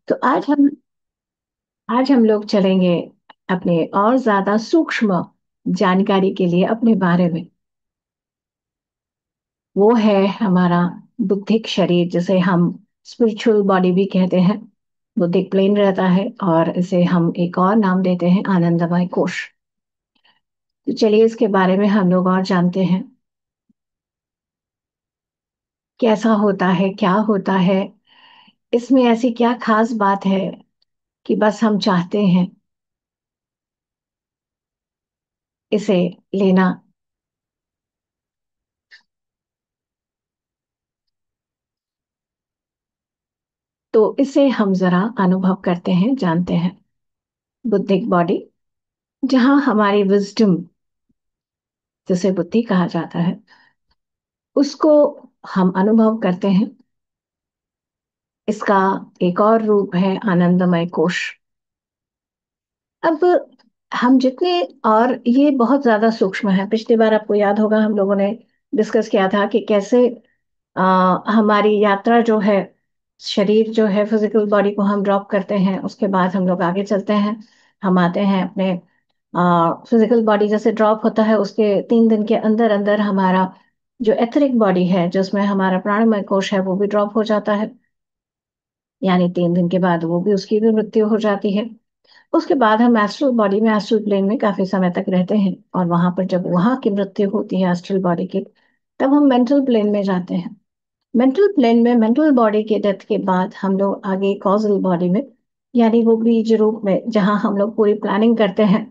तो आज हम लोग चलेंगे अपने और ज्यादा सूक्ष्म जानकारी के लिए अपने बारे में। वो है हमारा बुद्धिक शरीर, जिसे हम स्पिरिचुअल बॉडी भी कहते हैं। बुद्धिक प्लेन रहता है और इसे हम एक और नाम देते हैं आनंदमय कोश। तो चलिए इसके बारे में हम लोग और जानते हैं। कैसा होता है, क्या होता है, इसमें ऐसी क्या खास बात है कि बस हम चाहते हैं इसे लेना। तो इसे हम जरा अनुभव करते हैं, जानते हैं। बुद्धिक बॉडी, जहाँ हमारी विजडम, जिसे बुद्धि कहा जाता है, उसको हम अनुभव करते हैं। इसका एक और रूप है आनंदमय कोश। अब हम जितने, और ये बहुत ज्यादा सूक्ष्म है। पिछली बार आपको याद होगा हम लोगों ने डिस्कस किया था कि कैसे हमारी यात्रा जो है, शरीर जो है, फिजिकल बॉडी को हम ड्रॉप करते हैं, उसके बाद हम लोग आगे चलते हैं। हम आते हैं अपने फिजिकल बॉडी जैसे ड्रॉप होता है, उसके 3 दिन के अंदर अंदर हमारा जो एथरिक बॉडी है, जिसमें हमारा प्राणमय कोश है, वो भी ड्रॉप हो जाता है। यानी 3 दिन के बाद वो भी, उसकी भी मृत्यु हो जाती है। उसके बाद हम एस्ट्रल बॉडी में, एस्ट्रल प्लेन में काफी समय तक रहते हैं, और वहां पर जब वहां की मृत्यु होती है एस्ट्रल बॉडी की, तब हम मेंटल प्लेन में जाते हैं। मेंटल प्लेन में, मेंटल बॉडी के डेथ के बाद हम लोग आगे कॉजल बॉडी में, यानी वो बीज रूप में, जहां हम लोग पूरी प्लानिंग करते हैं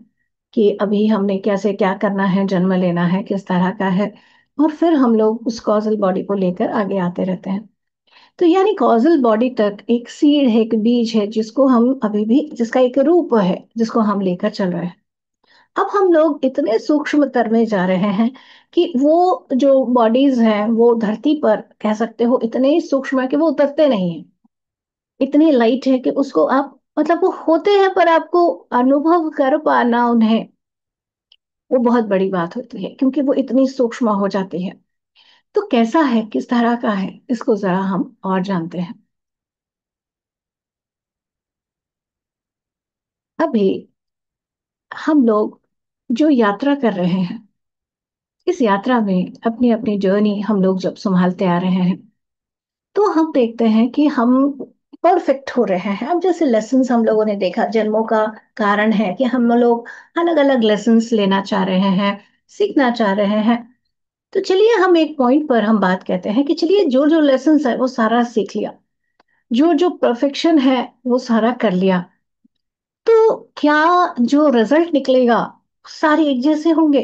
कि अभी हमने कैसे क्या करना है, जन्म लेना है किस तरह का है, और फिर हम लोग उस कॉजल बॉडी को लेकर आगे आते रहते हैं। तो यानी कॉजल बॉडी तक एक सीड है, एक बीज है, जिसको हम अभी भी, जिसका एक रूप है, जिसको हम लेकर चल रहे हैं। अब हम लोग इतने सूक्ष्म तर में जा रहे हैं कि वो जो बॉडीज हैं वो धरती पर, कह सकते हो, इतने सूक्ष्म है कि वो उतरते नहीं है। इतनी लाइट है कि उसको आप, मतलब वो होते हैं पर आपको अनुभव कर पाना उन्हें, वो बहुत बड़ी बात होती है, क्योंकि वो इतनी सूक्ष्म हो जाती है। तो कैसा है, किस तरह का है, इसको जरा हम और जानते हैं। अभी हम लोग जो यात्रा कर रहे हैं, इस यात्रा में अपनी अपनी जर्नी हम लोग जब संभालते आ रहे हैं, तो हम देखते हैं कि हम परफेक्ट हो रहे हैं। अब जैसे लेसन्स हम लोगों ने देखा, जन्मों का कारण है कि हम लोग अलग अलग लेसन्स लेना चाह रहे हैं, सीखना चाह रहे हैं। तो चलिए हम एक पॉइंट पर हम बात कहते हैं कि चलिए जो जो लेसन्स है वो सारा सीख लिया, जो जो परफेक्शन है वो सारा कर लिया, तो क्या जो रिजल्ट निकलेगा सारे एक जैसे होंगे?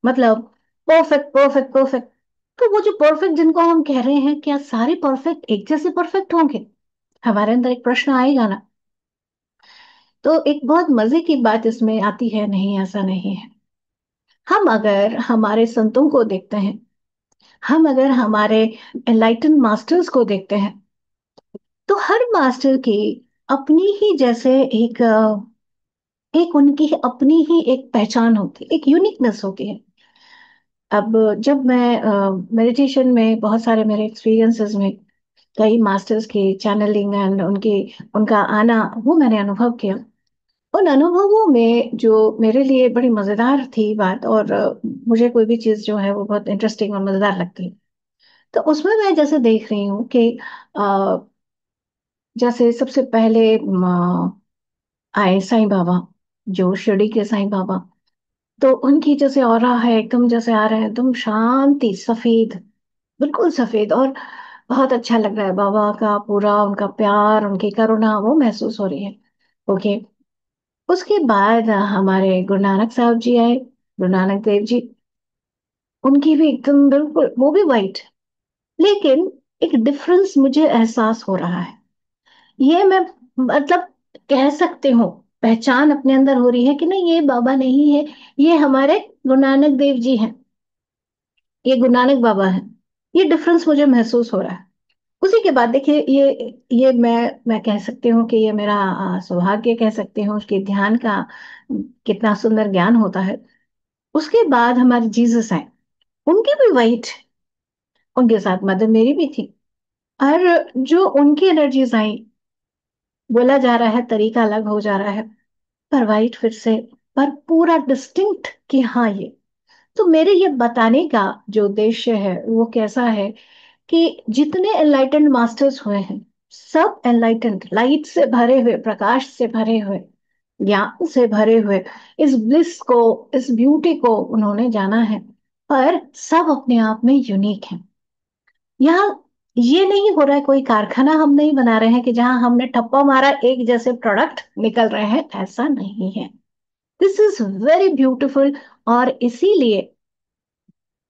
मतलब परफेक्ट परफेक्ट परफेक्ट। तो वो जो परफेक्ट जिनको हम कह रहे हैं, क्या सारे परफेक्ट एक जैसे परफेक्ट होंगे? हमारे अंदर एक प्रश्न आएगा ना। तो एक बहुत मजे की बात इसमें आती है, नहीं ऐसा नहीं है। हम अगर हमारे संतों को देखते हैं, हम अगर हमारे एनलाइटन मास्टर्स को देखते हैं, तो हर मास्टर की अपनी ही जैसे एक उनकी अपनी ही एक पहचान होती है, एक यूनिकनेस होती है। अब जब मैं मेडिटेशन में, बहुत सारे मेरे एक्सपीरियंसेस में, कई मास्टर्स की चैनलिंग एंड उनकी, उनका आना, वो मैंने अनुभव किया। उन अनुभवों में जो मेरे लिए बड़ी मजेदार थी बात, और मुझे कोई भी चीज जो है वो बहुत इंटरेस्टिंग और मजेदार लगती है। तो उसमें मैं जैसे देख रही हूँ कि अ, जैसे सबसे पहले आए साईं बाबा, जो शिरडी के साईं बाबा। तो उनकी जैसे ऑरा है, एकदम जैसे आ रहे हैं, एकदम शांति, सफेद, बिल्कुल सफेद, और बहुत अच्छा लग रहा है। बाबा का पूरा उनका प्यार, उनकी करुणा वो महसूस हो रही है। ओके। उसके बाद हमारे गुरु नानक साहब जी आए, गुरु नानक देव जी। उनकी भी एकदम बिल्कुल, वो भी वाइट, लेकिन एक डिफरेंस मुझे एहसास हो रहा है। ये मैं, मतलब, कह सकते हो, पहचान अपने अंदर हो रही है कि नहीं, ये बाबा नहीं है, ये हमारे गुरु नानक देव जी हैं, ये गुरु नानक बाबा हैं। ये डिफरेंस मुझे महसूस हो रहा है। उसी के बाद देखिए, ये मैं कह सकती हूँ कि ये मेरा सौभाग्य कह सकती हूँ कि ध्यान का कितना सुंदर ज्ञान होता है। उसके बाद हमारे जीसस आए, उनकी भी वाइट, उनके साथ मदर मेरी भी थी। और जो उनकी एनर्जीज आई, बोला जा रहा है, तरीका अलग हो जा रहा है, पर वाइट फिर से, पर पूरा डिस्टिंक्ट कि हाँ ये। तो मेरे ये बताने का जो उद्देश्य है वो कैसा है कि जितने एनलाइटेंड मास्टर्स हुए हैं, सब एनलाइटेंड, लाइट से भरे हुए, प्रकाश से भरे हुए, ज्ञान से भरे हुए, इस ब्लिस को, इस ब्यूटी को उन्होंने जाना है। पर सब अपने आप में यूनिक है। यहाँ ये नहीं हो रहा है, कोई कारखाना हम नहीं बना रहे हैं कि जहां हमने ठप्पा मारा एक जैसे प्रोडक्ट निकल रहे हैं, ऐसा नहीं है। This is very beautiful. और इसीलिए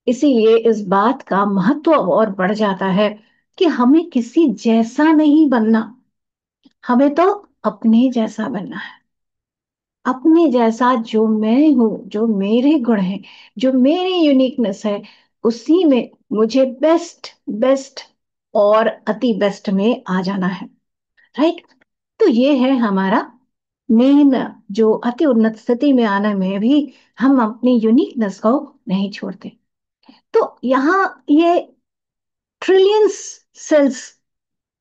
इसीलिए इस बात का महत्व और बढ़ जाता है कि हमें किसी जैसा नहीं बनना, हमें तो अपने जैसा बनना है। अपने जैसा, जो मैं हूं, जो मेरे गुण हैं, जो मेरी यूनिकनेस है, उसी में मुझे बेस्ट बेस्ट और अति बेस्ट में आ जाना है। राइट। तो ये है हमारा मेन, जो अति उन्नत स्थिति में आने में भी हम अपनी यूनिकनेस को नहीं छोड़ते। तो यहाँ ये ट्रिलियंस सेल्स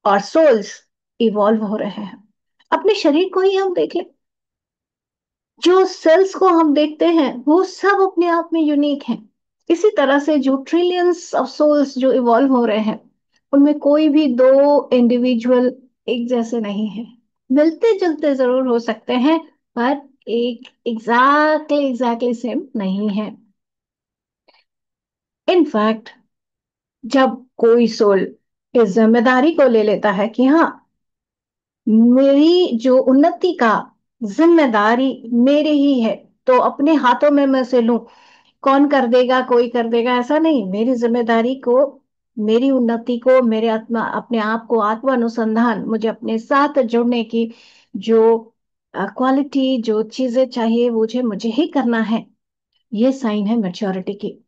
और सोल्स इवॉल्व हो रहे हैं। अपने शरीर को ही हम देख लें, जो सेल्स को हम देखते हैं वो सब अपने आप में यूनिक हैं। इसी तरह से जो ट्रिलियंस ऑफ सोल्स जो इवॉल्व हो रहे हैं, उनमें कोई भी दो इंडिविजुअल एक जैसे नहीं है। मिलते जुलते जरूर हो सकते हैं, पर एक एग्जैक्टली एग्जैक्टली सेम नहीं है। इनफैक्ट जब कोई सोल इस जिम्मेदारी को ले लेता है कि हाँ, मेरी जो उन्नति का जिम्मेदारी मेरी ही है, तो अपने हाथों में मैं से लूं, कौन कर देगा, कोई कर देगा, ऐसा नहीं। मेरी जिम्मेदारी को, मेरी उन्नति को, मेरे आत्मा, अपने आप को आत्म अनुसंधान, मुझे अपने साथ जुड़ने की जो क्वालिटी, जो चीजें चाहिए, मुझे मुझे ही करना है। ये साइन है मैच्योरिटी की।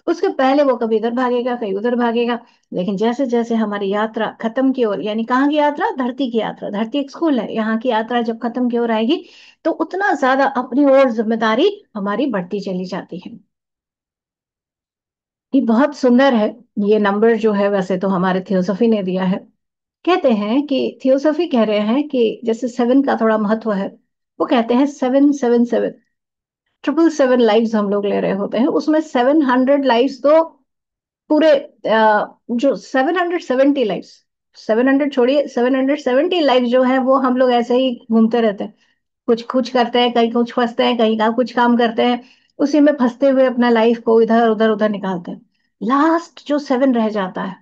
उसके पहले वो कभी इधर भागेगा, कहीं उधर भागेगा। लेकिन जैसे जैसे हमारी यात्रा खत्म की ओर, यानी कहाँ की यात्रा, धरती की यात्रा, धरती एक स्कूल है, यहाँ की यात्रा जब खत्म की ओर आएगी, तो उतना ज्यादा अपनी ओर जिम्मेदारी हमारी बढ़ती चली जाती है। ये बहुत सुंदर है। ये नंबर जो है, वैसे तो हमारे थियोसॉफी ने दिया है। कहते हैं कि थियोसॉफी कह रहे हैं कि जैसे सेवन का थोड़ा महत्व है, वो कहते हैं 777, 777 लाइव्स हम लोग ले रहे होते हैं, उसमें 700 लाइव्स तो पूरे, जो 770 लाइव्स, 700 छोड़िए, 770 लाइफ जो है वो हम लोग ऐसे ही घूमते रहते हैं। कुछ कुछ करते हैं, कहीं कुछ फंसते हैं, कहीं का कुछ काम करते हैं, उसी में फंसते हुए अपना लाइफ को इधर उधर उधर निकालते हैं। लास्ट जो 7 रह जाता है,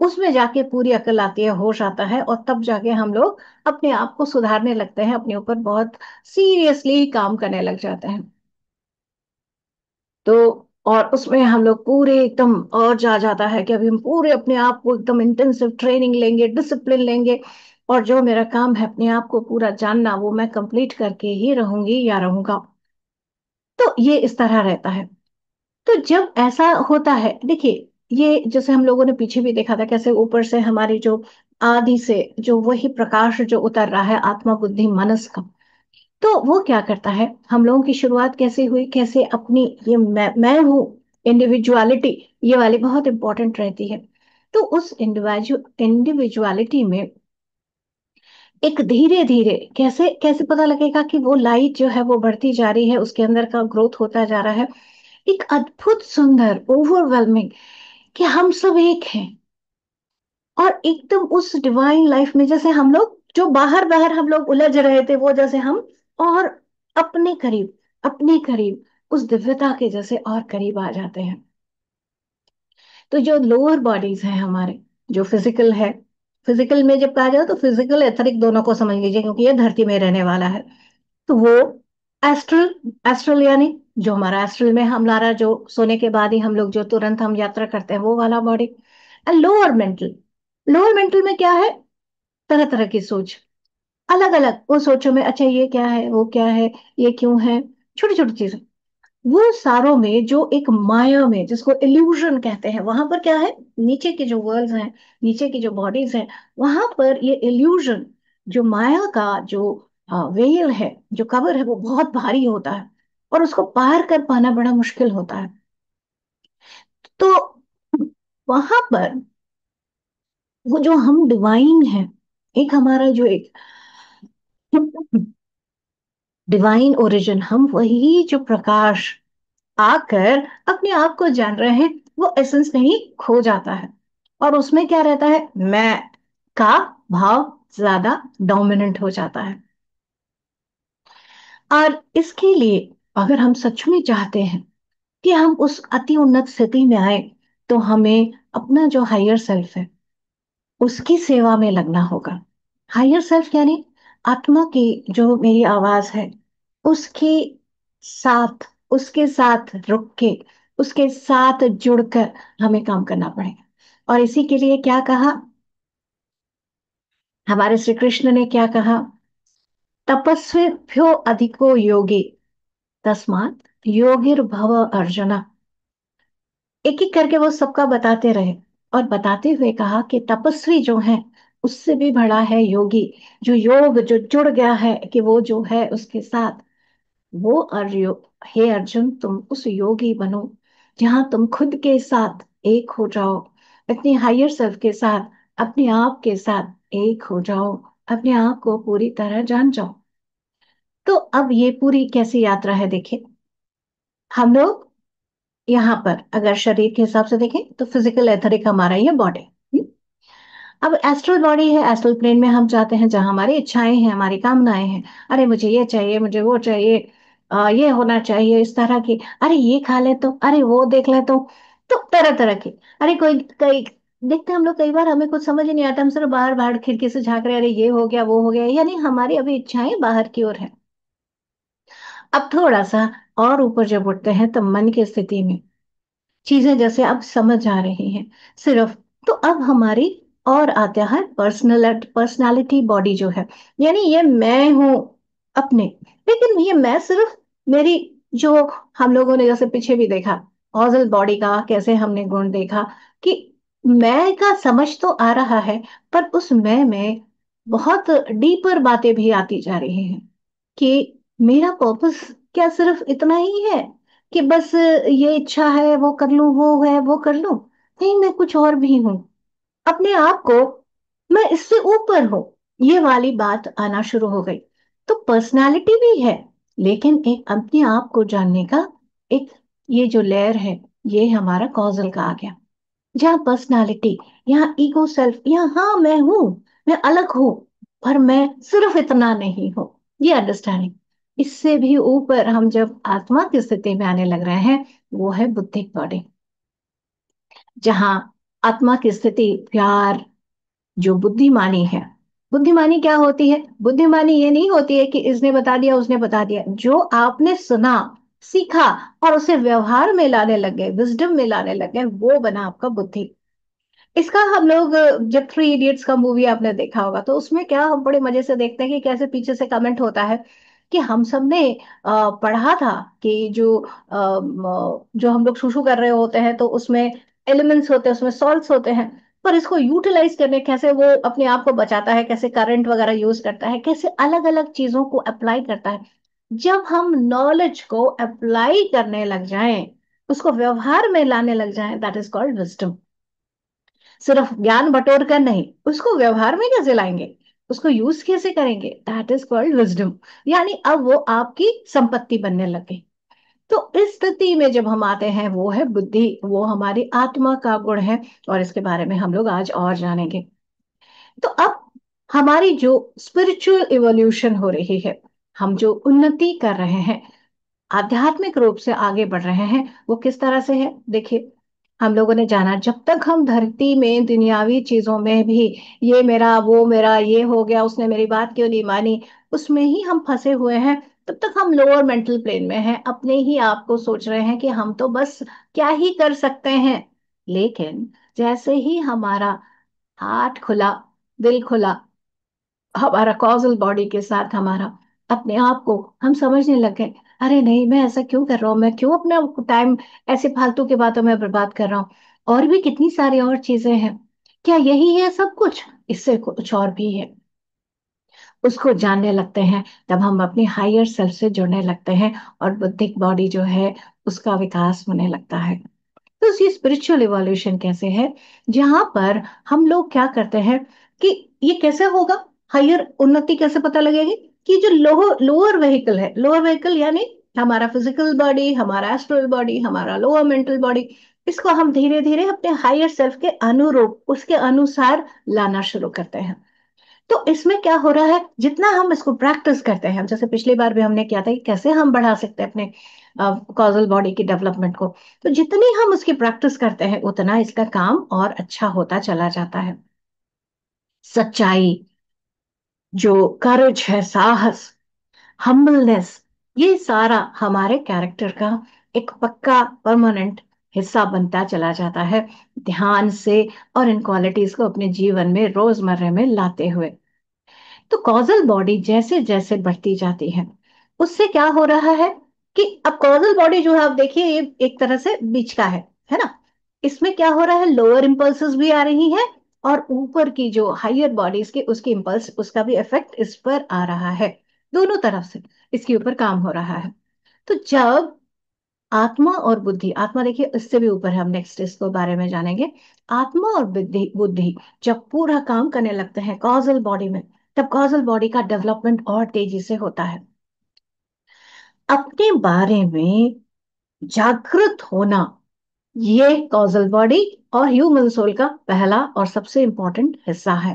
उसमें जाके पूरी अकल आती है, होश आता है, और तब जाके हम लोग अपने आप को सुधारने लगते हैं, अपने ऊपर बहुत सीरियसली काम करने लग जाते हैं। तो और उसमें हम लोग पूरे एकदम और जा जाता है कि अभी हम पूरे अपने आप को एकदम इंटेंसिव ट्रेनिंग लेंगे, डिसिप्लिन लेंगे, और जो मेरा काम है अपने आप को पूरा जानना, वो मैं कंप्लीट करके ही रहूंगी या रहूंगा। तो ये इस तरह रहता है। तो जब ऐसा होता है, देखिए, ये जैसे हम लोगों ने पीछे भी देखा था, कैसे ऊपर से हमारी जो आदि से जो वही प्रकाश जो उतर रहा है, आत्मा बुद्धि मनस का, तो वो क्या करता है, हम लोगों की शुरुआत कैसे हुई, कैसे अपनी ये मैं हूँ इंडिविजुअलिटी, ये वाली बहुत इंपॉर्टेंट रहती है। तो उस इंडिविजुअलिटी में एक धीरे धीरे कैसे कैसे पता लगेगा कि वो लाइट जो है वो बढ़ती जा रही है, उसके अंदर का ग्रोथ होता जा रहा है। एक अद्भुत सुंदर ओवरवेलमिंग कि हम सब एक हैं, और एकदम उस डिवाइन लाइफ में, जैसे हम लोग जो बाहर बाहर हम लोग उलझ रहे थे, वो जैसे हम और अपने करीब, अपने करीब उस दिव्यता के जैसे और करीब आ जाते हैं। तो जो लोअर बॉडीज हैं हमारे, जो फिजिकल है, फिजिकल में जब कहा जाए तो फिजिकल एथरिक दोनों को समझ लीजिए, क्योंकि ये धरती में रहने वाला है। तो वो एस्ट्रल, एस्ट्रल यानी जो हमारा एस्ट्रल में हमारा जो सोने के बाद ही हम लोग जो तुरंत हम यात्रा करते हैं, वो वाला body. Lower mental, lower mental में क्या है, तरह तरह की सोच, अलग अलग वो सोचो में, अच्छा ये क्या है, वो क्या है, ये क्यों है, छोटी छोटी चीजें। वो सारों में जो एक माया में, जिसको इल्यूजन कहते हैं, वहां पर क्या है, नीचे के जो वर्ल्ड्स हैं, नीचे की जो बॉडीज हैं, वहां पर ये इल्यूजन, जो माया का जो वेल है, जो कवर है, वो बहुत भारी होता है, और उसको पार कर पाना बड़ा मुश्किल होता है। तो वहां पर वो जो हम डिवाइन है, एक हमारा जो एक डिवाइन ओरिजिन, हम वही जो प्रकाश आकर अपने आप को जान रहे हैं, वो एसेंस नहीं खो जाता है। और उसमें क्या रहता है, मैं का भाव ज्यादा डोमिनेंट हो जाता है। और इसके लिए अगर हम सच में चाहते हैं कि हम उस अति उन्नत स्थिति में आए, तो हमें अपना जो हायर सेल्फ है उसकी सेवा में लगना होगा। हायर सेल्फ यानी आत्मा की जो मेरी आवाज है, उसके साथ, उसके साथ रुक के, उसके साथ जुड़कर हमें काम करना पड़ेगा। और इसी के लिए क्या कहा, हमारे श्री कृष्ण ने क्या कहा, तपस्वीभ्यो अधिको योगी, तस्मात् योगिर्भव अर्जुन। एक एक करके वो सबका बताते रहे, और बताते हुए कहा कि तपस्वी जो है उससे भी बड़ा है योगी। जो योग जो जुड़ गया है कि वो जो है उसके साथ, वो हे अर्जुन, तुम उस योगी बनो जहां तुम खुद के साथ एक हो जाओ, अपने हायर सेल्फ के साथ, अपने आप के साथ एक हो जाओ, अपने आप को पूरी तरह जान जाओ। तो अब ये पूरी कैसी यात्रा है, देखिए। हम लोग यहाँ पर अगर शरीर के हिसाब से देखें तो फिजिकल एथरिक हमारा ये बॉडी। अब एस्ट्रल बॉडी है, एस्ट्रल प्लेन में हम जाते हैं जहां हमारी इच्छाएं हैं, हमारी कामनाएं हैं। अरे मुझे ये चाहिए, मुझे वो चाहिए, ये होना चाहिए इस तरह की, अरे ये खा ले तो, अरे वो देख ले तो तरह तरह की। अरे कोई कई देखते हैं हम लोग, कई बार हमें कुछ समझ ही नहीं आता, हम सिर्फ बाहर बाहर खिड़की से झांक रहे हैं, अरे ये हो गया वो हो गया, यानी हमारी अभी इच्छाएं बाहर की ओर है। अब थोड़ा सा और ऊपर जब उठते हैं तो मन की स्थिति में चीजें जैसे अब समझ आ रही हैं सिर्फ, तो अब हमारी और आता है पर्सनालिटी बॉडी जो है, यानी ये मैं हूं अपने। लेकिन ये मैं सिर्फ मेरी जो, हम लोगों ने जैसे पीछे भी देखा कॉजल बॉडी का कैसे हमने गुण देखा कि मैं का समझ तो आ रहा है, पर उस मैं में बहुत डीपर बातें भी आती जा रही हैं कि मेरा पर्पस क्या सिर्फ इतना ही है कि बस ये इच्छा है वो कर लूं, वो है वो कर लूं। नहीं, मैं कुछ और भी हूं, अपने आप को मैं इससे ऊपर हूं, ये वाली बात आना शुरू हो गई। तो पर्सनालिटी भी है, लेकिन एक अपने आप को जानने का एक ये जो लेयर है, ये हमारा कॉजल का आ गया। जहाँ पर्सनालिटी, यहाँ ईगो सेल्फ, यहाँ हाँ मैं हूं, मैं अलग हूं, पर मैं सिर्फ इतना नहीं हूं, ये अंडरस्टैंडिंग। इससे भी ऊपर हम जब आत्मा की स्थिति में आने लग रहे हैं, वो है बुद्धिक बॉडी, जहाँ आत्मा की स्थिति प्यार, जो बुद्धिमानी है। बुद्धिमानी क्या होती है, बुद्धिमानी ये नहीं होती है कि इसने बता दिया उसने बता दिया, जो आपने सुना, सीखा और उसे व्यवहार में लाने लग गए, विजडम में लाने लग गए, वो बना आपका बुद्धि। इसका हम लोग जब थ्री इडियट्स का मूवी आपने देखा होगा, तो उसमें क्या हम बड़े मजे से देखते हैं कि कैसे पीछे से कमेंट होता है कि हम सब ने पढ़ा था कि जो हम लोग शुशु कर रहे होते हैं तो उसमें एलिमेंट्स होते हैं, उसमें सॉल्ट्स होते हैं, पर इसको यूटिलाइज करने कैसे वो अपने आप को बचाता है, कैसे करंट वगैरह यूज करता है, कैसे अलग अलग चीजों को अप्लाई करता है। जब हम नॉलेज को अप्लाई करने लग जाएं, उसको व्यवहार में लाने लग जाएं, दैट इज कॉल्ड विजडम। सिर्फ ज्ञान बटोर कर नहीं, उसको व्यवहार में कैसे लाएंगे, उसको यूज कैसे करेंगे, दैट इज कॉल्ड विजडम। यानी अब वो आपकी संपत्ति बनने लगे। तो इस स्थिति में जब हम आते हैं, वो है बुद्धि, वो हमारी आत्मा का गुण है। और इसके बारे में हम लोग आज और जानेंगे। तो अब हमारी जो स्पिरिचुअल इवोल्यूशन हो रही है, हम जो उन्नति कर रहे हैं, आध्यात्मिक रूप से आगे बढ़ रहे हैं, वो किस तरह से है, देखिए। हम लोगों ने जाना, जब तक हम धरती में दुनियावी चीजों में भी ये मेरा वो मेरा, ये हो गया उसने मेरी बात क्यों नहीं मानी, उसमें ही हम फंसे हुए हैं, तब तक हम लोअर मेंटल प्लेन में हैं, अपने ही आप को सोच रहे हैं कि हम तो बस क्या ही कर सकते हैं। लेकिन जैसे ही हमारा हार्ट खुला, दिल खुला, हमारा कॉजल बॉडी के साथ हमारा अपने आप को हम समझने लग गए, अरे नहीं मैं ऐसा क्यों कर रहा हूँ, मैं क्यों अपना टाइम ऐसे फालतू की बातों में बर्बाद कर रहा हूँ, और भी कितनी सारी और चीजें हैं, क्या यही है सब कुछ, इससे कुछ और भी है। उसको जानने लगते हैं, तब हम अपनी हायर सेल्फ से जुड़ने लगते हैं, और बुद्धिक बॉडी जो है उसका विकास होने लगता है। तो ये स्पिरिचुअल इवोल्यूशन कैसे है, जहां पर हम लोग क्या करते हैं कि ये कैसे होगा, हायर उन्नति कैसे पता लगेगी, कि जो लोअर व्हीकल है, लोअर व्हीकल यानी हमारा फिजिकल बॉडी, हमारा एस्ट्रल बॉडी, हमारा लोअर मेंटल बॉडी, इसको हम धीरे धीरे अपने हायर सेल्फ के अनुरूप, उसके अनुसार लाना शुरू करते हैं। तो इसमें क्या हो रहा है, जितना हम इसको प्रैक्टिस करते हैं, जैसे पिछली बार भी हमने किया था कि कैसे हम बढ़ा सकते हैं अपने कॉजल बॉडी की डेवलपमेंट को, तो जितनी हम उसकी प्रैक्टिस करते हैं उतना इसका काम और अच्छा होता चला जाता है। सच्चाई, जो करेज है, साहस, हम्बलनेस, ये सारा हमारे कैरेक्टर का एक पक्का परमानेंट हिस्सा बनता चला जाता है, ध्यान से और इन क्वालिटीज को अपने जीवन में रोजमर्रा में लाते हुए। तो कॉजल बॉडी जैसे जैसे बढ़ती जाती है, उससे क्या हो रहा है कि अब कॉजल बॉडी जो है, आप देखिए ये एक तरह से बीच का है ना। इसमें क्या हो रहा है, लोअर इंपल्सेस भी आ रही है, और ऊपर की जो हायर बॉडीज की उसकी इंपल्स, उसका भी इफेक्ट इस पर आ रहा है। दोनों तरफ से इसके ऊपर काम हो रहा है। तो जब आत्मा और बुद्धि, आत्मा देखिए इससे भी ऊपर है, हम नेक्स्ट इसको बारे में जानेंगे। आत्मा और बुद्धि बुद्धि जब पूरा काम करने लगते हैं कॉजल बॉडी में, तब कॉजल बॉडी का डेवलपमेंट और तेजी से होता है। अपने बारे में जागृत होना, ये कॉजल बॉडी और ह्यूमन सोल का पहला और सबसे इंपॉर्टेंट हिस्सा है।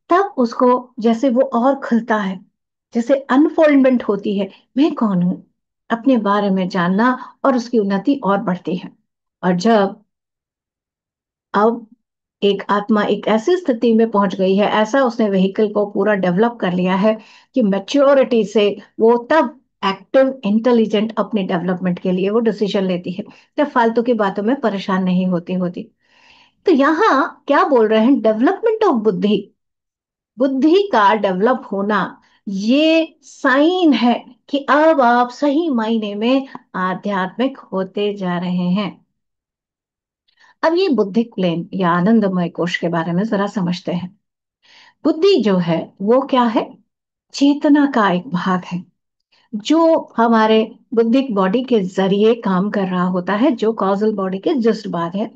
तब उसको जैसे वो और खुलता है, जैसे अनफोल्डमेंट होती है, मैं कौन हूं, अपने बारे में जानना, और उसकी उन्नति और बढ़ती है। और जब अब एक आत्मा एक ऐसी स्थिति में पहुंच गई है, ऐसा उसने व्हीकल को पूरा डेवलप कर लिया है कि मैच्योरिटी से वो तब एक्टिव इंटेलिजेंट अपने डेवलपमेंट के लिए वो डिसीजन लेती है, तब फालतू की बातों में परेशान नहीं होती होती। तो यहाँ क्या बोल रहे हैं, डेवलपमेंट ऑफ बुद्धि, बुद्धि का डेवलप होना, ये साइन है कि अब आप सही मायने में आध्यात्मिक होते जा रहे हैं। अब ये बुद्धिक प्लेन या आनंदमय कोश के बारे में जरा समझते हैं। बुद्धि जो है वो क्या है, चेतना का एक भाग है, जो हमारे बुद्धिक बॉडी के जरिए काम कर रहा होता है, जो कॉजल बॉडी के जस्ट बाद है।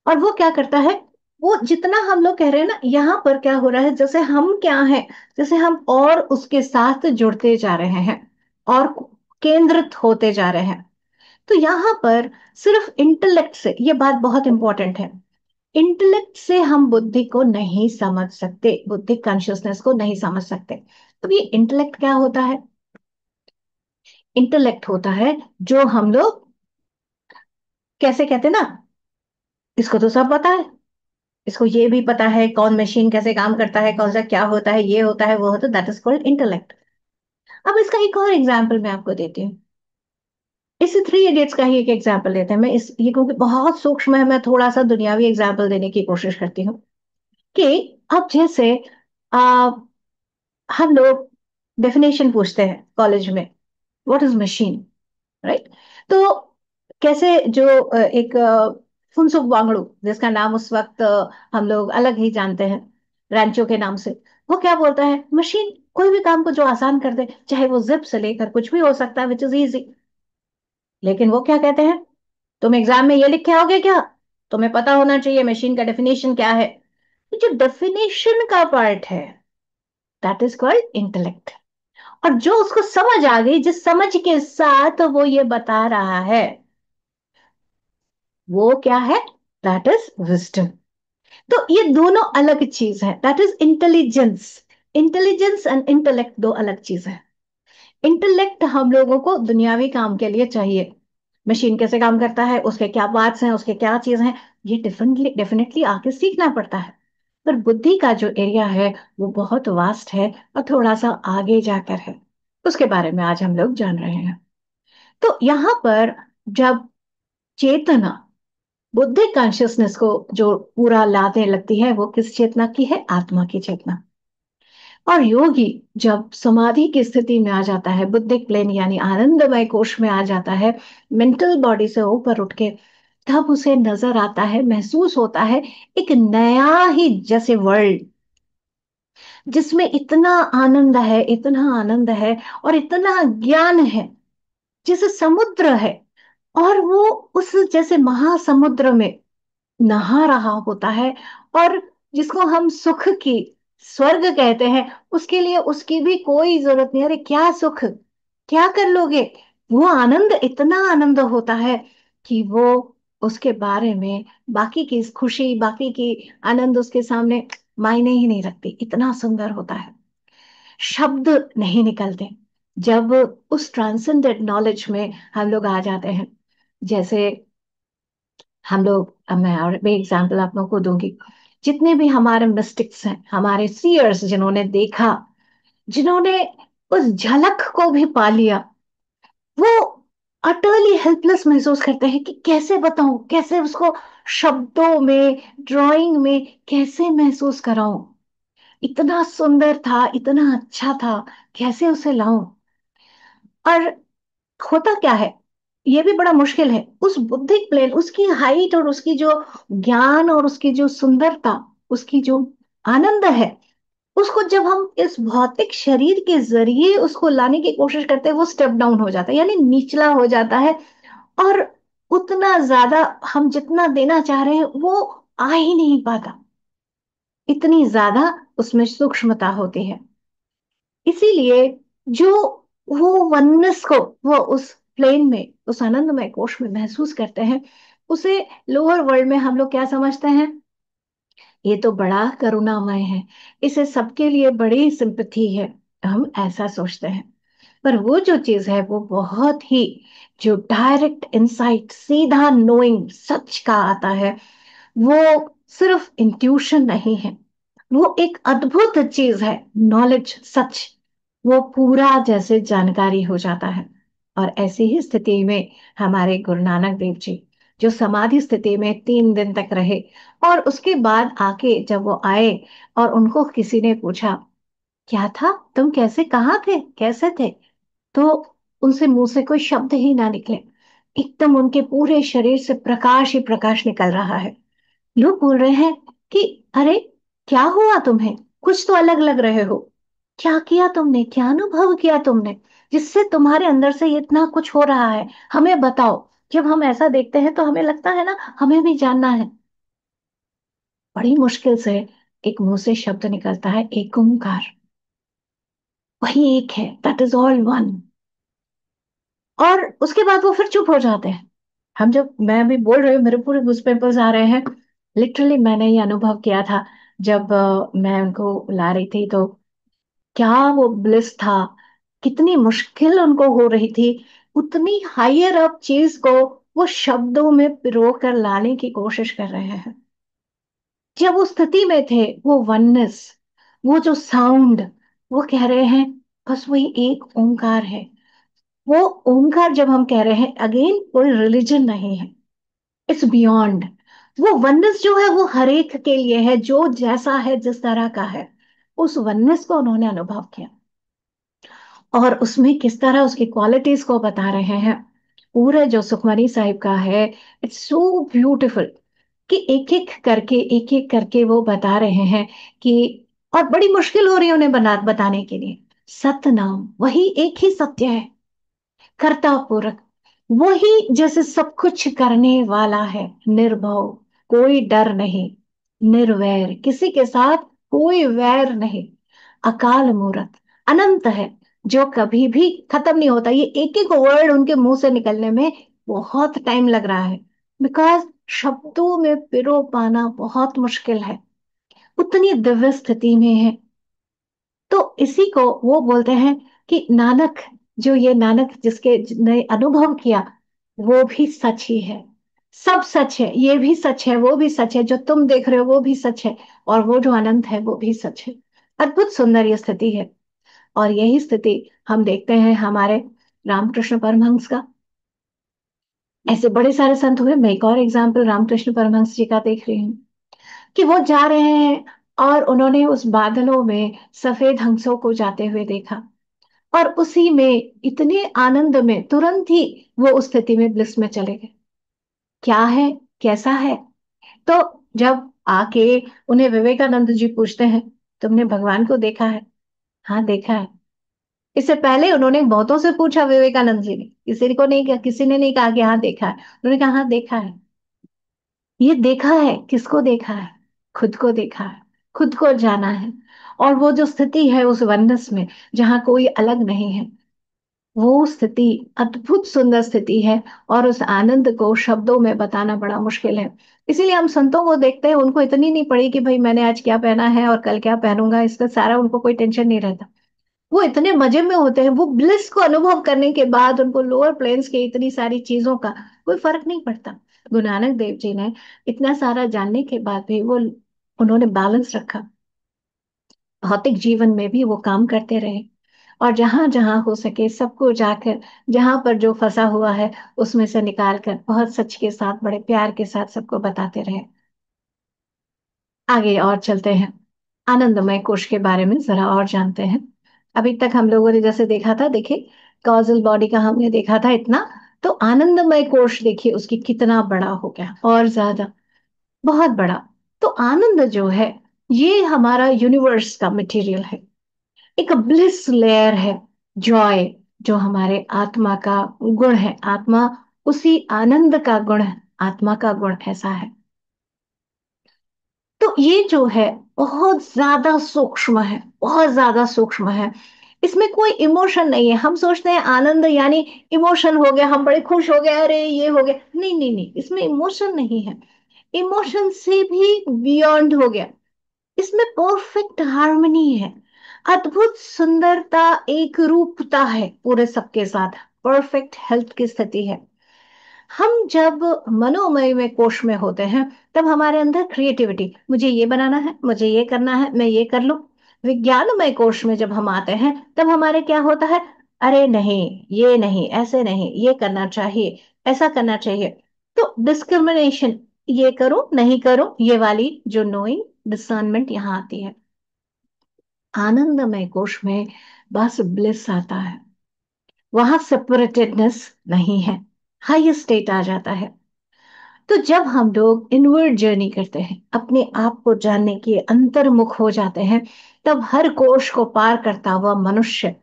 और वो क्या करता है, वो जितना हम लोग कह रहे हैं ना, यहाँ पर क्या हो रहा है, जैसे हम क्या है, जैसे हम और उसके साथ जुड़ते जा रहे हैं और केंद्रित होते जा रहे हैं। तो यहाँ पर सिर्फ इंटेलेक्ट से, ये बात बहुत इंपॉर्टेंट है, इंटेलेक्ट से हम बुद्धि को नहीं समझ सकते, बुद्धि कॉन्शियसनेस को नहीं समझ सकते। तो ये इंटेलेक्ट क्या होता है, इंटेलेक्ट होता है जो हम लोग कैसे कहते हैं ना, इसको तो सब पता है, इसको ये भी पता है कौन मशीन कैसे काम करता है, कौन सा क्या होता है, ये होता है वो होता है, दैट इज कॉल्ड इंटेलेक्ट। अब इसका एक और एग्जाम्पल मैं आपको देती हूँ। इसी थ्री इडियट्स का ही एक एग्जाम्पल लेते हैं, मैं इस ये क्योंकि बहुत सूक्ष्म है, मैं थोड़ा सा दुनियावी एग्जाम्पल देने की कोशिश करती हूँ। कि अब जैसे आ, हम लोग डेफिनेशन पूछते हैं कॉलेज में, व्हाट इज मशीन, राइट। तो कैसे जो एक फुनसुक वांगड़ू, जिसका नाम उस वक्त हम लोग अलग ही जानते हैं रैंचो के नाम से, वो क्या बोलता है, मशीन कोई भी काम को जो आसान कर दे, चाहे वो जिप से लेकर कुछ भी हो सकता है विच इज इजी। लेकिन वो क्या कहते हैं, तुम एग्जाम में ये लिख के आओगे क्या, तुम्हें पता होना चाहिए मशीन का डेफिनेशन क्या है। तो जो डेफिनेशन का पार्ट है, दैट इज कॉल्ड इंटेलेक्ट। और जो उसको समझ आ गई, जिस समझ के साथ वो ये बता रहा है, वो क्या है, दैट इज विजडम। तो ये दोनों अलग चीज है, that is intelligence. Intelligence and intellect दो अलग चीज है। इंटेलेक्ट हम लोगों को दुनियावी काम के लिए चाहिए, मशीन कैसे काम करता है, उसके क्या पार्ट्स हैं, उसके क्या चीज हैं, ये डेफिनेटली डेफिनेटली आके सीखना पड़ता है। पर बुद्धि का जो एरिया है वो बहुत वास्ट है और थोड़ा सा आगे जाकर है, उसके बारे में आज हम लोग जान रहे हैं। तो यहाँ पर जब चेतना, बुद्धि कॉन्शियसनेस को जो पूरा लाने लगती है, वो किस चेतना की है, आत्मा की चेतना। और योगी जब समाधि की स्थिति में आ जाता है, बुद्धिक प्लेन यानी आनंदमय कोश में आ जाता है, मेंटल बॉडी से ऊपर उठ के, तब उसे नजर आता है, महसूस होता है एक नया ही जैसे वर्ल्ड, जिसमें इतना आनंद है, इतना आनंद है और इतना ज्ञान है, जैसे समुद्र है। और वो उस जैसे महासमुद्र में नहा रहा होता है, और जिसको हम सुख की स्वर्ग कहते हैं, उसके लिए उसकी भी कोई जरूरत नहीं। अरे क्या सुख, क्या कर लोगे। वो आनंद, इतना आनंद होता है कि वो उसके बारे में बाकी की खुशी, बाकी की आनंद उसके सामने मायने ही नहीं रखती। इतना सुंदर होता है, शब्द नहीं निकलते जब उस ट्रांसेंडेंट नॉलेज में हम लोग आ जाते हैं। जैसे हम लोग, अब मैं और भी एग्जाम्पल आप लोगों को दूंगी। जितने भी हमारे मिस्टिक्स हैं, हमारे सीयर्स, जिन्होंने देखा, जिन्होंने उस झलक को भी पा लिया, वो अटरली हेल्पलेस महसूस करते हैं कि कैसे बताऊं, कैसे उसको शब्दों में, ड्राइंग में कैसे महसूस कराऊं। इतना सुंदर था, इतना अच्छा था, कैसे उसे लाऊं। और होता क्या है, ये भी बड़ा मुश्किल है। उस बुद्धिक प्लेन, उसकी हाइट और उसकी जो ज्ञान और उसकी जो सुंदरता, उसकी जो आनंद है, उसको जब हम इस भौतिक शरीर के जरिए उसको लाने की कोशिश करते हैं, वो स्टेप डाउन हो जाता है, यानी निचला हो जाता है। और उतना ज्यादा हम जितना देना चाह रहे हैं वो आ ही नहीं पाता। इतनी ज्यादा उसमें सूक्ष्मता होती है। इसीलिए जो वो वननेस को, वो उस प्लेन में, उस आनंदमय कोश में महसूस करते हैं, उसे लोअर वर्ल्ड में हम लोग क्या समझते हैं, ये तो बड़ा करुणामय है, इसे सबके लिए बड़ी सिंपथी है, हम ऐसा सोचते हैं। पर वो जो चीज है वो बहुत ही, जो डायरेक्ट इंसाइट, सीधा नोइंग सच का आता है, वो सिर्फ इंट्यूशन नहीं है, वो एक अद्भुत चीज है। नॉलेज, सच, वो पूरा जैसे जानकारी हो जाता है। और ऐसी ही स्थिति में हमारे गुरु नानक देव जी, जो समाधि स्थिति में 3 दिन तक रहे, और उसके बाद आके जब वो आए और उनको किसी ने पूछा, क्या था, तुम कैसे, कहाँ थे, कैसे थे, तो उनसे मुंह से कोई शब्द ही ना निकले। एकदम उनके पूरे शरीर से प्रकाश ही प्रकाश निकल रहा है। लोग बोल रहे हैं कि अरे क्या हुआ तुम्हें, कुछ तो अलग लग रहे हो, क्या किया तुमने, क्या अनुभव किया तुमने, जिससे तुम्हारे अंदर से इतना कुछ हो रहा है, हमें बताओ। जब हम ऐसा देखते हैं तो हमें लगता है ना, हमें भी जानना है। बड़ी मुश्किल से एक मुंह से शब्द निकलता है, एक ओंकार। वही एक है, दैट इज ऑल वन। और उसके बाद वो फिर चुप हो जाते हैं। हम जब, मैं अभी बोल रही हूँ, मेरे पूरे गूज पिंपल्स आ रहे हैं। लिटरली मैंने ये अनुभव किया था जब मैं उनको ला रही थी, तो क्या वो ब्लिस था। कितनी मुश्किल उनको हो रही थी, उतनी हायर अप चीज को वो शब्दों में पिरो कर लाने की कोशिश कर रहे हैं। जब वो स्थिति में थे, वो वननेस, वो जो साउंड, वो कह रहे हैं बस वही एक ओंकार है। वो ओंकार जब हम कह रहे हैं, अगेन कोई रिलीजन नहीं है, इट्स बियॉन्ड। वो वननेस जो है वो हर एक के लिए है, जो जैसा है, जिस तरह का है। उस वननेस को उन्होंने अनुभव किया, और उसमें किस तरह उसकी क्वालिटीज को बता रहे हैं। पूरे जो सुखमनी साहिब का है, इट्स सो ब्यूटिफुल, कि एक एक करके वो बता रहे हैं कि, और बड़ी मुश्किल हो रही है उन्हें बताने के लिए। सतनाम वही एक ही सत्य है, कर्ता पूरक, वही जैसे सब कुछ करने वाला है, निर्भव, कोई डर नहीं, निर्वैर, किसी के साथ कोई वैर नहीं, अकाल मूरत, अनंत है, जो कभी भी खत्म नहीं होता। ये एक एक वर्ड उनके मुंह से निकलने में बहुत टाइम लग रहा है, बिकॉज शब्दों में पिरो पाना बहुत मुश्किल है, उतनी दिव्य स्थिति में है। तो इसी को वो बोलते हैं कि नानक, जो ये नानक जिसके ने अनुभव किया, वो भी सच ही है। सब सच है, ये भी सच है, वो भी सच है, जो तुम देख रहे हो वो भी सच है, और वो जो अनंत है वो भी सच है। अद्भुत सुंदर ये स्थिति है। और यही स्थिति हम देखते हैं हमारे रामकृष्ण परमहंस का। ऐसे बड़े सारे संत हुए, मैं एक और एग्जाम्पल रामकृष्ण परमहंस जी का देख रही हूँ, कि वो जा रहे हैं और उन्होंने उस बादलों में सफेद हंसों को जाते हुए देखा, और उसी में इतने आनंद में तुरंत ही वो उस स्थिति में ब्लिस में चले गए। क्या है, कैसा है। तो जब आके उन्हें विवेकानंद जी पूछते हैं, तुमने भगवान को देखा है? हाँ देखा है। इससे पहले उन्होंने बहुतों से पूछा, विवेकानंद जी ने, किसी को नहीं, किसी ने नहीं कहा कि हाँ देखा है। उन्होंने कहा हाँ देखा है। ये देखा है, किसको देखा है? खुद को देखा है। खुद को जाना है। और वो जो स्थिति है उस वननेस में, जहाँ कोई अलग नहीं है, वो स्थिति अद्भुत सुंदर स्थिति है। और उस आनंद को शब्दों में बताना बड़ा मुश्किल है। इसीलिए हम संतों को देखते हैं, उनको इतनी नहीं पड़ी कि भाई मैंने आज क्या पहना है और कल क्या पहनूंगा, इसका सारा उनको कोई टेंशन नहीं रहता। वो इतने मजे में होते हैं, वो ब्लिस को अनुभव करने के बाद उनको लोअर प्लेन्स के इतनी सारी चीजों का कोई फर्क नहीं पड़ता। गुरु नानक देव जी ने इतना सारा जानने के बाद भी वो उन्होंने बैलेंस रखा। भौतिक जीवन में भी वो काम करते रहे, और जहां जहां हो सके सबको जाकर, जहां पर जो फंसा हुआ है उसमें से निकाल कर बहुत सच के साथ, बड़े प्यार के साथ सबको बताते रहे। आगे और चलते हैं, आनंदमय कोश के बारे में जरा और जानते हैं। अभी तक हम लोगों ने जैसे देखा था, देखिए कॉजल बॉडी का हमने देखा था इतना, तो आनंदमय कोश देखिए उसकी कितना बड़ा हो गया, और ज्यादा, बहुत बड़ा। तो आनंद जो है, ये हमारा यूनिवर्स का मटेरियल है, एक ब्लिस लेयर है, जॉय, जो हमारे आत्मा का गुण है। आत्मा उसी आनंद का गुण है, आत्मा का गुण ऐसा है। तो ये जो है बहुत ज्यादा सूक्ष्म है, बहुत ज्यादा सूक्ष्म है। इसमें कोई इमोशन नहीं है। हम सोचते हैं आनंद यानी इमोशन हो गया, हम बड़े खुश हो गए, अरे ये हो गया, नहीं नहीं नहीं, इसमें इमोशन नहीं है। इमोशन से भी बियॉन्ड हो गया। इसमें परफेक्ट हार्मनी है, अद्भुत सुंदरता, एक रूपता है पूरे सबके साथ, परफेक्ट हेल्थ की स्थिति है। हम जब मनोमय में कोश में होते हैं, तब हमारे अंदर क्रिएटिविटी, मुझे ये बनाना है, मुझे ये करना है, मैं ये कर लूं। विज्ञानमय कोश में जब हम आते हैं, तब हमारे क्या होता है, अरे नहीं, ये नहीं, ऐसे नहीं, ये करना चाहिए, ऐसा करना चाहिए। तो डिस्क्रिमिनेशन, ये करूं नहीं करूं, ये वाली जो नोइंग, डिसर्नमेंट यहाँ आती है। आनंदमय कोश में बस ब्लिस आता है, वहां सेपरेटेडनेस नहीं है, हाई स्टेट आ जाता है। तो जब हम लोग इनवर्ड जर्नी करते हैं, अपने आप को जानने के अंतर्मुख हो जाते हैं, तब हर कोश को पार करता हुआ मनुष्य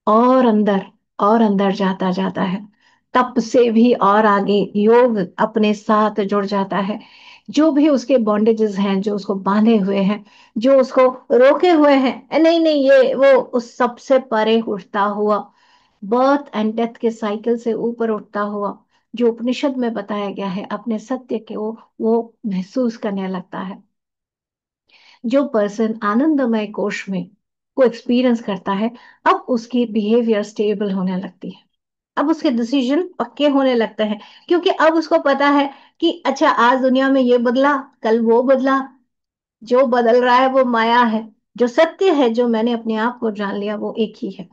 और अंदर, और अंदर जाता जाता है। तप से भी और आगे योग अपने साथ जुड़ जाता है। जो भी उसके बॉन्डेजेस हैं, जो उसको बांधे हुए हैं, जो उसको रोके हुए हैं, नहीं नहीं ये वो, उस सब से परे उठता हुआ, बर्थ एंड डेथ के साइकिल से ऊपर उठता हुआ, जो उपनिषद में बताया गया है, अपने सत्य के वो महसूस करने लगता है। जो पर्सन आनंदमय कोश में को एक्सपीरियंस करता है, अब उसकी बिहेवियर स्टेबल होने लगती है, अब उसके डिसीजन पक्के होने लगते हैं। क्योंकि अब उसको पता है कि अच्छा, आज दुनिया में ये बदला, कल वो बदला, जो बदल रहा है वो माया है, जो सत्य है, जो मैंने अपने आप को जान लिया, वो एक ही है।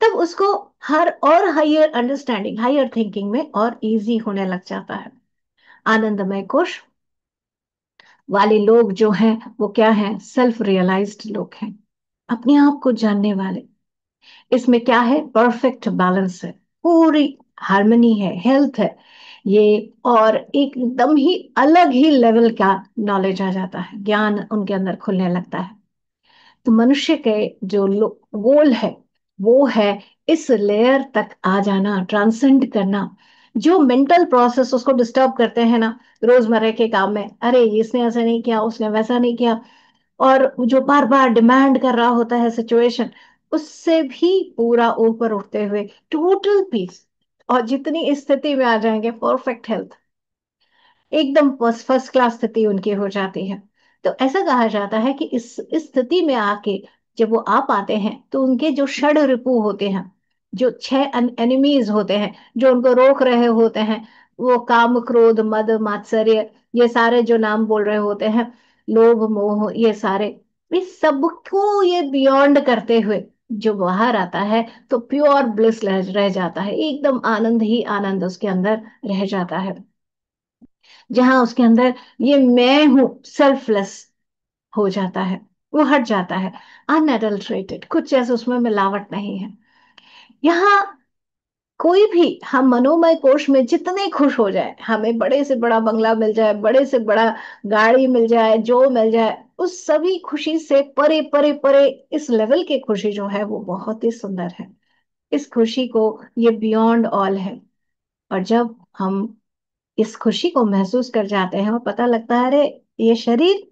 तब उसको हर और हायर अंडरस्टैंडिंग, हायर थिंकिंग में और इजी होने लग जाता है। आनंदमय कोश वाले लोग जो हैं, वो क्या हैं, सेल्फ रियलाइज्ड लोग हैं, अपने आप को जानने वाले। इसमें क्या है, परफेक्ट बैलेंस है, पूरी हार्मनी है, हेल्थ है ये। और एकदम ही अलग ही लेवल का नॉलेज आ जाता है, ज्ञान उनके अंदर खुलने लगता है। तो मनुष्य के जो गोल है, वो है इस लेयर तक आ जाना, ट्रांसेंड करना। जो मेंटल प्रोसेस उसको डिस्टर्ब करते हैं ना रोजमर्रा के काम में, अरे इसने ऐसा नहीं किया, उसने वैसा नहीं किया, और जो बार बार डिमांड कर रहा होता है सिचुएशन, उससे भी पूरा ऊपर उठते हुए टोटल पीस, और जितनी स्थिति में आ जाएंगे, परफेक्ट हेल्थ, एकदम फर्स्ट क्लास स्थिति उनकी हो जाती है। तो ऐसा कहा जाता है कि इस स्थिति में आके जब वो आ पाते हैं, तो उनके जो षड रिपु होते हैं, जो छह एनिमीज होते हैं, जो उनको रोक रहे होते हैं, वो काम क्रोध मद मात्सर्य, ये सारे जो नाम बोल रहे होते हैं, लोभ मोह, ये सारे, इस सबको ये बियॉन्ड करते हुए जो बाहर आता है, तो प्योर ब्लिस रह जाता है, एकदम आनंद ही आनंद उसके अंदर रह जाता है। जहां उसके अंदर ये मैं हूं सेल्फलेस हो जाता है, वो हट जाता है, अनएडल्ट्रेटेड, कुछ ऐसे उसमें मिलावट नहीं है। यहाँ कोई भी, हम मनोमय कोश में जितने खुश हो जाए, हमें बड़े से बड़ा बंगला मिल जाए, बड़े से बड़ा गाड़ी मिल जाए, जो मिल जाए, उस सभी खुशी से परे परे परे, इस लेवल की खुशी जो है वो बहुत ही सुंदर है। इस खुशी को, ये बियॉन्ड ऑल है। और जब हम इस खुशी को महसूस कर जाते हैं और पता लगता है, अरे ये शरीर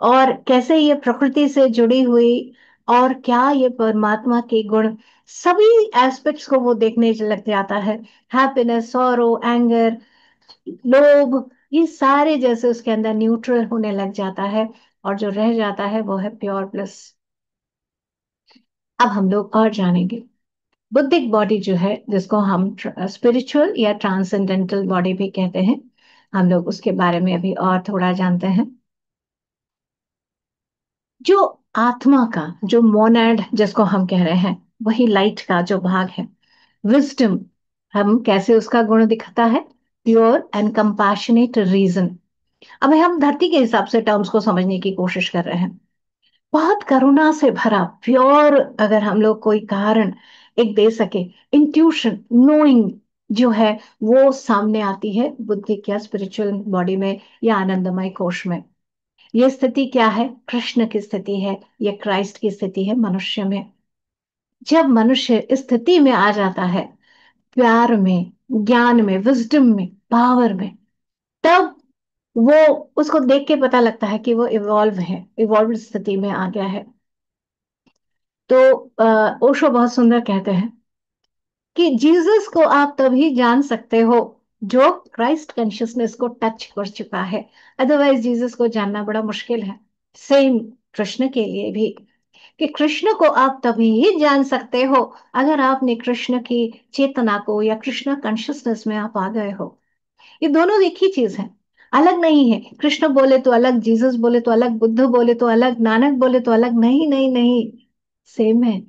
और कैसे ये प्रकृति से जुड़ी हुई, और क्या ये परमात्मा के गुण, सभी एस्पेक्ट्स को वो देखने लग जाता है। हैप्पीनेस, सॉरो, एंगर, लोभ, ये सारे जैसे उसके अंदर न्यूट्रल होने लग जाता है, और जो रह जाता है वो है प्योर ब्लिस। अब हम लोग और जानेंगे बुद्धिक बॉडी जो है, जिसको हम स्पिरिचुअल या ट्रांसेंडेंटल बॉडी भी कहते हैं, हम लोग उसके बारे में अभी और थोड़ा जानते हैं। जो आत्मा का जो मोनाड जिसको हम कह रहे हैं, वही लाइट का जो भाग है, विजडम, हम कैसे उसका गुण दिखता है, प्योर एंड कंपैशनेट रीजन। अब हम धरती के हिसाब से टर्म्स को समझने की कोशिश कर रहे हैं। बहुत करुणा से भरा प्योर, अगर हम लोग कोई कारण एक दे सके, इंट्यूशन, नोइंग जो है, वो सामने आती है बुद्धि या स्पिरिचुअल बॉडी में या आनंदमय कोश में। ये स्थिति क्या है? कृष्ण की स्थिति है, ये क्राइस्ट की स्थिति है मनुष्य में। जब मनुष्य इस स्थिति में आ जाता है, प्यार में, ज्ञान में, विजडम में, पावर में, तब वो, उसको देख के पता लगता है कि वो इवॉल्व है, इवॉल्व स्थिति में आ गया है। तो ओशो बहुत सुंदर कहते हैं कि जीसस को आप तभी जान सकते हो जो क्राइस्ट कॉन्शियसनेस को टच कर चुका है, अदरवाइज जीसस को जानना बड़ा मुश्किल है। सेम कृष्ण के लिए भी, कि कृष्ण को आप तभी ही जान सकते हो अगर आपने कृष्ण की चेतना को या कृष्ण कॉन्शियसनेस में आप आ गए हो। ये दोनों एक ही चीज है, अलग नहीं है। कृष्ण बोले तो अलग, जीसस बोले तो अलग, बुद्ध बोले तो अलग, नानक बोले तो अलग, नहीं नहीं नहीं, सेम है।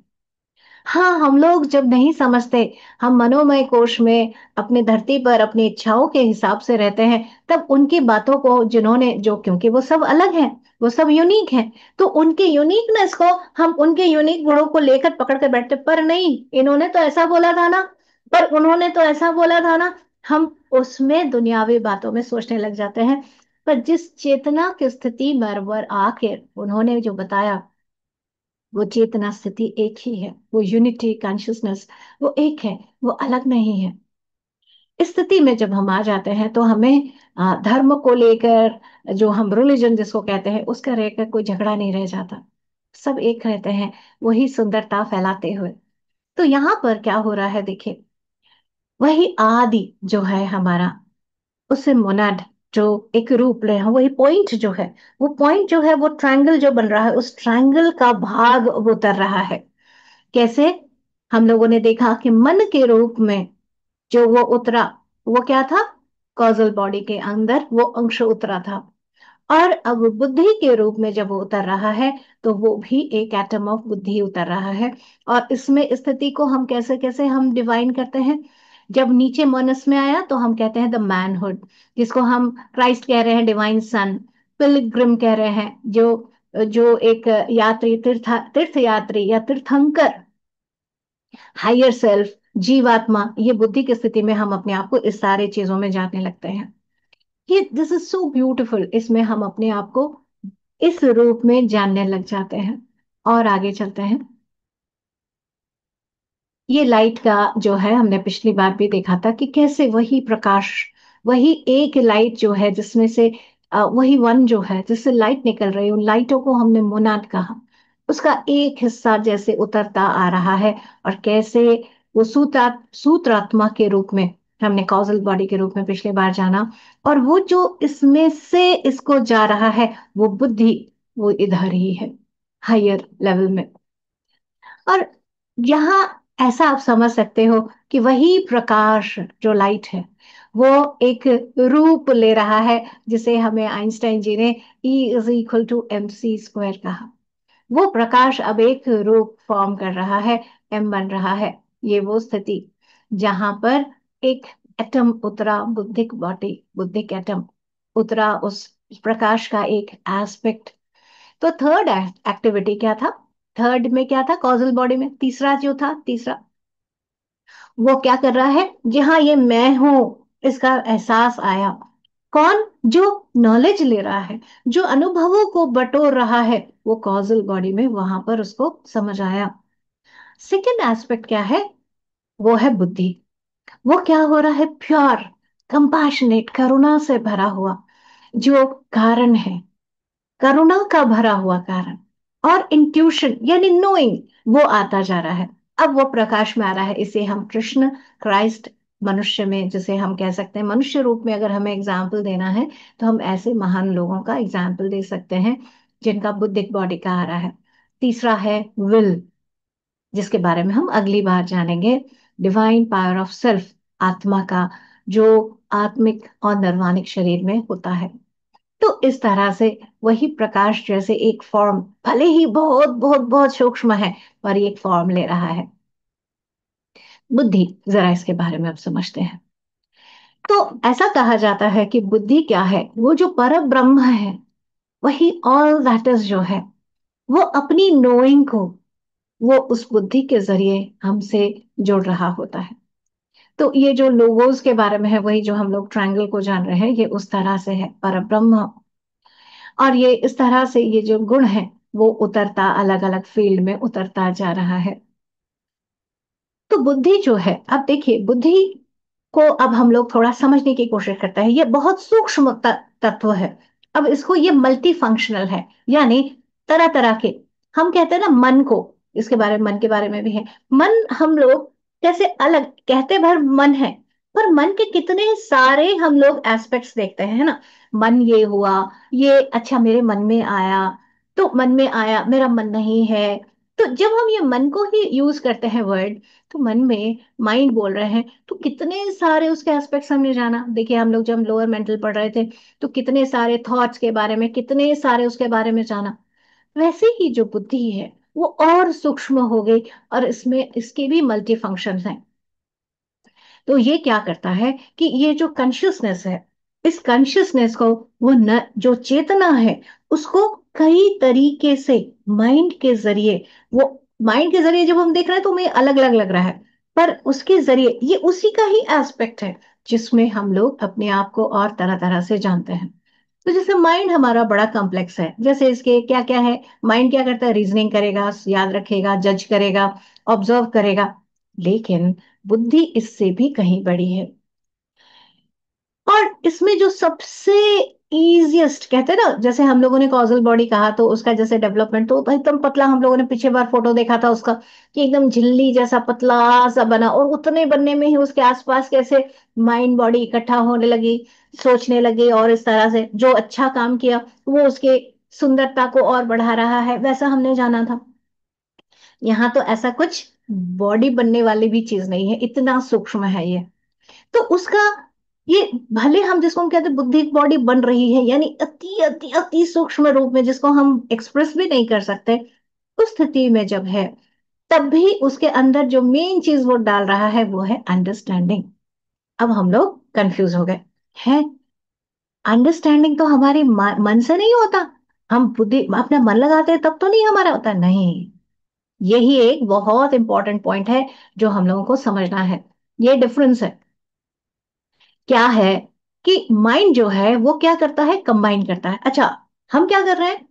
हाँ, हम लोग जब नहीं समझते, हम मनोमय कोश में अपने धरती पर अपनी इच्छाओं के हिसाब से रहते हैं, तब उनकी बातों को जिन्होंने जो, क्योंकि वो सब अलग हैं, वो सब यूनिक हैं, तो उनके यूनिकनेस को, हम उनके यूनिक गुणों को लेकर पकड़ कर बैठते, पर नहीं, इन्होंने तो ऐसा बोला था ना, पर उन्होंने तो ऐसा बोला था ना, हम उसमें दुनियावी बातों में सोचने लग जाते हैं। पर जिस चेतना की स्थिति में आके उन्होंने जो बताया, वो चेतना स्थिति एक ही है, वो यूनिटी कॉन्शियसनेस, वो एक है, वो अलग नहीं है। इस स्थिति में जब हम आ जाते हैं तो हमें धर्म को लेकर, जो हम रिलीजन जिसको कहते हैं, उसका रहकर कोई झगड़ा नहीं रह जाता, सब एक रहते हैं, वही सुंदरता फैलाते हुए। तो यहाँ पर क्या हो रहा है, देखिए, वही आदि जो है हमारा, उससे मोनाड जो एक रूप ले, वही पॉइंट जो है, वो पॉइंट जो है, वो ट्रायंगल जो बन रहा है, उस ट्रायंगल का भाग वो उतर रहा है। कैसे? हम लोगों ने देखा कि मन के रूप में जो वो उतरा, वो क्या था? कॉजल बॉडी के अंदर वो अंश उतरा था। और अब बुद्धि के रूप में जब वो उतर रहा है, तो वो भी एक एटम ऑफ बुद्धि उतर रहा है। और इसमें स्थिति को हम कैसे कैसे हम डिवाइन करते हैं? जब नीचे मनस में आया तो हम कहते हैं द मैनहुड, जिसको हम क्राइस्ट कह रहे हैं, डिवाइन सन, पिलग्रिम कह रहे हैं, जो जो एक यात्री, तीर्थ यात्री या तीर्थंकर, हायर सेल्फ, जीवात्मा, ये बुद्धि की स्थिति में हम अपने आप को इस सारे चीजों में जानने लगते हैं। ये दिस इज सो ब्यूटिफुल, इसमें हम अपने आप को इस रूप में जानने लग जाते हैं। और आगे चलते हैं। ये लाइट का जो है, हमने पिछली बार भी देखा था कि कैसे वही प्रकाश, वही एक लाइट जो है, जिसमें से वही वन जो है जिससे लाइट निकल रही है, उन लाइटों को हमने मोनाड कहा। उसका एक हिस्सा जैसे उतरता आ रहा है, और कैसे वो सूत्रात्मा के रूप में, हमने कॉजल बॉडी के रूप में पिछली बार जाना, और वो जो इसमें से इसको जा रहा है, वो बुद्धि, वो इधर ही है, हायर लेवल में। और यहाँ ऐसा आप समझ सकते हो कि वही प्रकाश जो लाइट है, वो एक रूप ले रहा है, जिसे हमें आइंस्टाइन जी ने E = mc² कहा। वो प्रकाश अब एक रूप फॉर्म कर रहा है, एम बन रहा है। ये वो स्थिति जहां पर एक एटम उतरा, बुद्धिक बॉडी, बुद्धिक एटम उतरा, उस प्रकाश का एक एस्पेक्ट। तो थर्ड एक्टिविटी क्या था? थर्ड में क्या था कॉजल बॉडी में? तीसरा जो था, तीसरा, वो क्या कर रहा है? जहां ये मैं हूं, इसका एहसास आया। कौन? जो नॉलेज ले रहा है, जो अनुभवों को बटोर रहा है, वो कॉजल बॉडी में, वहां पर उसको समझ आया। सेकेंड एस्पेक्ट क्या है? वो है बुद्धि। वो क्या हो रहा है? प्योर, कंपैशनेट, करुणा से भरा हुआ जो कारण है, करुणा का भरा हुआ कारण, और इंट्यूशन यानी नोइंग, वो आता जा रहा है। अब वो प्रकाश में आ रहा है। इसे हम कृष्ण, क्राइस्ट, मनुष्य में जिसे हम कह सकते हैं, मनुष्य रूप में अगर हमें एग्जाम्पल देना है तो हम ऐसे महान लोगों का एग्जाम्पल दे सकते हैं जिनका बुद्धिक बॉडी का आ रहा है। तीसरा है विल, जिसके बारे में हम अगली बार जानेंगे। डिवाइन पावर ऑफ सेल्फ, आत्मा का, जो आत्मिक और नर्वाणिक शरीर में होता है। तो इस तरह से वही प्रकाश जैसे एक फॉर्म, भले ही बहुत बहुत बहुत सूक्ष्म है, पर ये एक फॉर्म ले रहा है। बुद्धि, जरा इसके बारे में अब समझते हैं। तो ऐसा कहा जाता है कि बुद्धि क्या है? वो जो पर ब्रह्म है, वही ऑल दैट इज जो है, वो अपनी नोइंग को वो उस बुद्धि के जरिए हमसे जोड़ रहा होता है। तो ये जो लोगोस के बारे में है, वही जो हम लोग ट्रायंगल को जान रहे हैं, ये उस तरह से है पर ब्रह्म। और ये इस तरह से ये जो गुण है वो उतरता, अलग अलग फील्ड में उतरता जा रहा है। तो बुद्धि जो है, अब देखिए बुद्धि को अब हम लोग थोड़ा समझने की कोशिश करते हैं। ये बहुत सूक्ष्म तत्व है। अब इसको, ये मल्टी फंक्शनल है, यानी तरह तरह के, हम कहते हैं ना मन को, इसके बारे में, मन के बारे में भी है। मन हम लोग कैसे अलग कहते भर मन है, पर मन के कितने सारे हम लोग एस्पेक्ट्स देखते हैं, है ना। मन ये हुआ, ये अच्छा मेरे मन में आया, तो मन में आया, मेरा मन नहीं है। तो जब हम ये मन को ही यूज करते हैं वर्ड, तो मन में माइंड बोल रहे हैं, तो कितने सारे उसके एस्पेक्ट्स हमने जाना। देखिए हम लोग जब लोअर मेंटल पढ़ रहे थे, तो कितने सारे थॉट्स के बारे में, कितने सारे उसके बारे में जाना। वैसे ही जो बुद्धि है वो और सूक्ष्म हो गई, और इसमें इसके भी मल्टी फंक्शंस हैं। तो ये क्या करता है कि ये जो कॉन्शियसनेस है, इस कॉन्शियसनेस को, वो न जो चेतना है, उसको कई तरीके से माइंड के जरिए, वो माइंड के जरिए जब हम देख रहे हैं तो हमें अलग अलग लग रहा है, पर उसके जरिए ये उसी का ही एस्पेक्ट है जिसमें हम लोग अपने आप को और तरह तरह से जानते हैं। तो जैसे माइंड हमारा बड़ा कॉम्प्लेक्स है, जैसे इसके क्या क्या है। माइंड क्या करता है? रीजनिंग करेगा, याद रखेगा, जज करेगा, ऑब्जर्व करेगा। लेकिन बुद्धि इससे भी कहीं बड़ी है। और इसमें जो सबसे इजिएस्ट कहते हैं ना, जैसे हम लोगों ने कॉजल बॉडी कहा, तो उसका जैसे डेवलपमेंट तो एकदम पतला, हम लोगों ने पीछे बार फोटो देखा था उसका, कि एकदम झिल्ली जैसा पतला सा बना, और उतने बनने में ही उसके आसपास कैसे माइंड बॉडी इकट्ठा होने लगी, सोचने लगी, और इस तरह से जो अच्छा काम किया वो उसके सुंदरता को और बढ़ा रहा है, वैसा हमने जाना था। यहाँ तो ऐसा कुछ बॉडी बनने वाली भी चीज नहीं है, इतना सूक्ष्म है ये। तो उसका, ये भले हम जिसको हम कहते हैं बुद्धि बॉडी बन रही है, यानी अति अति अति सूक्ष्म रूप में, जिसको हम एक्सप्रेस भी नहीं कर सकते, उस स्थिति में जब है, तब भी उसके अंदर जो मेन चीज वो डाल रहा है वो है अंडरस्टैंडिंग। अब हम लोग कंफ्यूज हो गए हैं। अंडरस्टैंडिंग तो हमारे मन से नहीं होता, हम बुद्धि अपना मन लगाते हैं तब तो नहीं हमारा होता, नहीं। यही एक बहुत इंपॉर्टेंट पॉइंट है जो हम लोगों को समझना है। ये डिफरेंस है। क्या है कि माइंड जो है वो क्या करता है? कंबाइन करता है। अच्छा, हम क्या कर रहे हैं?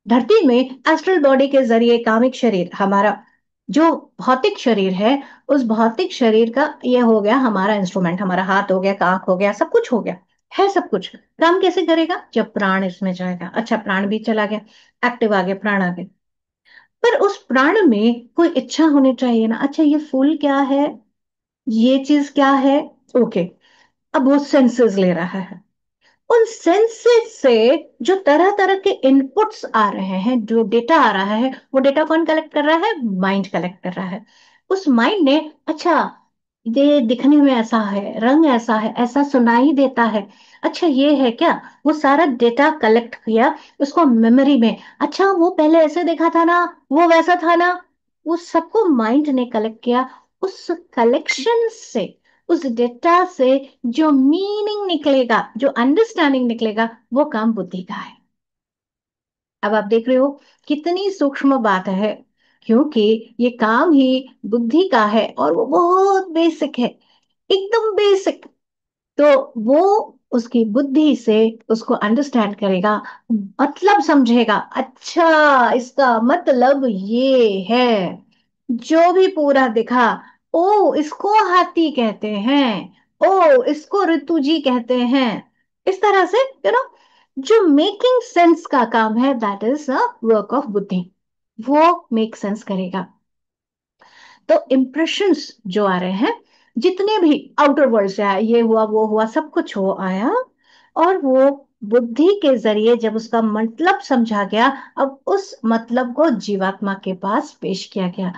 धरती में एस्ट्रल बॉडी के जरिए कामिक शरीर, हमारा जो भौतिक शरीर है, उस भौतिक शरीर का ये हो गया हमारा इंस्ट्रूमेंट, हमारा हाथ हो गया, आंख हो गया, सब कुछ हो गया, है सब कुछ। काम कैसे करेगा? जब प्राण इसमें जाएगा। अच्छा, प्राण भी चला गया, एक्टिव आ गया, प्राण आ गया, पर उस प्राण में कोई इच्छा होनी चाहिए ना। अच्छा, ये फूल क्या है, ये चीज क्या है, ओके। अब वो सेंसेस ले रहा है, उन सेंसेस से जो तरह तरह के इनपुट्स आ रहे हैं, जो डेटा आ रहा है, वो डेटा कौन कलेक्ट कर रहा है? माइंड कलेक्ट कर रहा है। उस माइंड ने, अच्छा ये दिखने में ऐसा है, रंग ऐसा है, ऐसा सुनाई देता है, अच्छा ये है क्या, वो सारा डेटा कलेक्ट किया, उसको मेमोरी में, अच्छा वो पहले ऐसे देखा था ना, वो वैसा था ना, वो सबको माइंड ने कलेक्ट किया। उस कलेक्शन से, उस डेटा से जो मीनिंग निकलेगा, जो अंडरस्टैंडिंग निकलेगा, वो काम बुद्धि का है। अब आप देख रहे हो कितनी सूक्ष्म बात है, क्योंकि ये काम ही बुद्धि का है, और वो बहुत बेसिक है, एकदम बेसिक। तो वो उसकी बुद्धि से उसको अंडरस्टैंड करेगा, मतलब समझेगा, अच्छा इसका मतलब ये है। जो भी पूरा दिखा, ओ इसको हाथी कहते हैं, ओ इसको ऋतु जी कहते हैं, इस तरह से, यू नो। जो मेकिंग सेंस का काम है, that is a work of बुद्धि। वो मेक सेंस करेगा। तो इम्प्रेशंस जो आ रहे हैं, जितने भी आउटर वर्ल्ड से आया, ये हुआ वो हुआ, सब कुछ हो आया, और वो बुद्धि के जरिए जब उसका मतलब समझा गया, अब उस मतलब को जीवात्मा के पास पेश किया गया।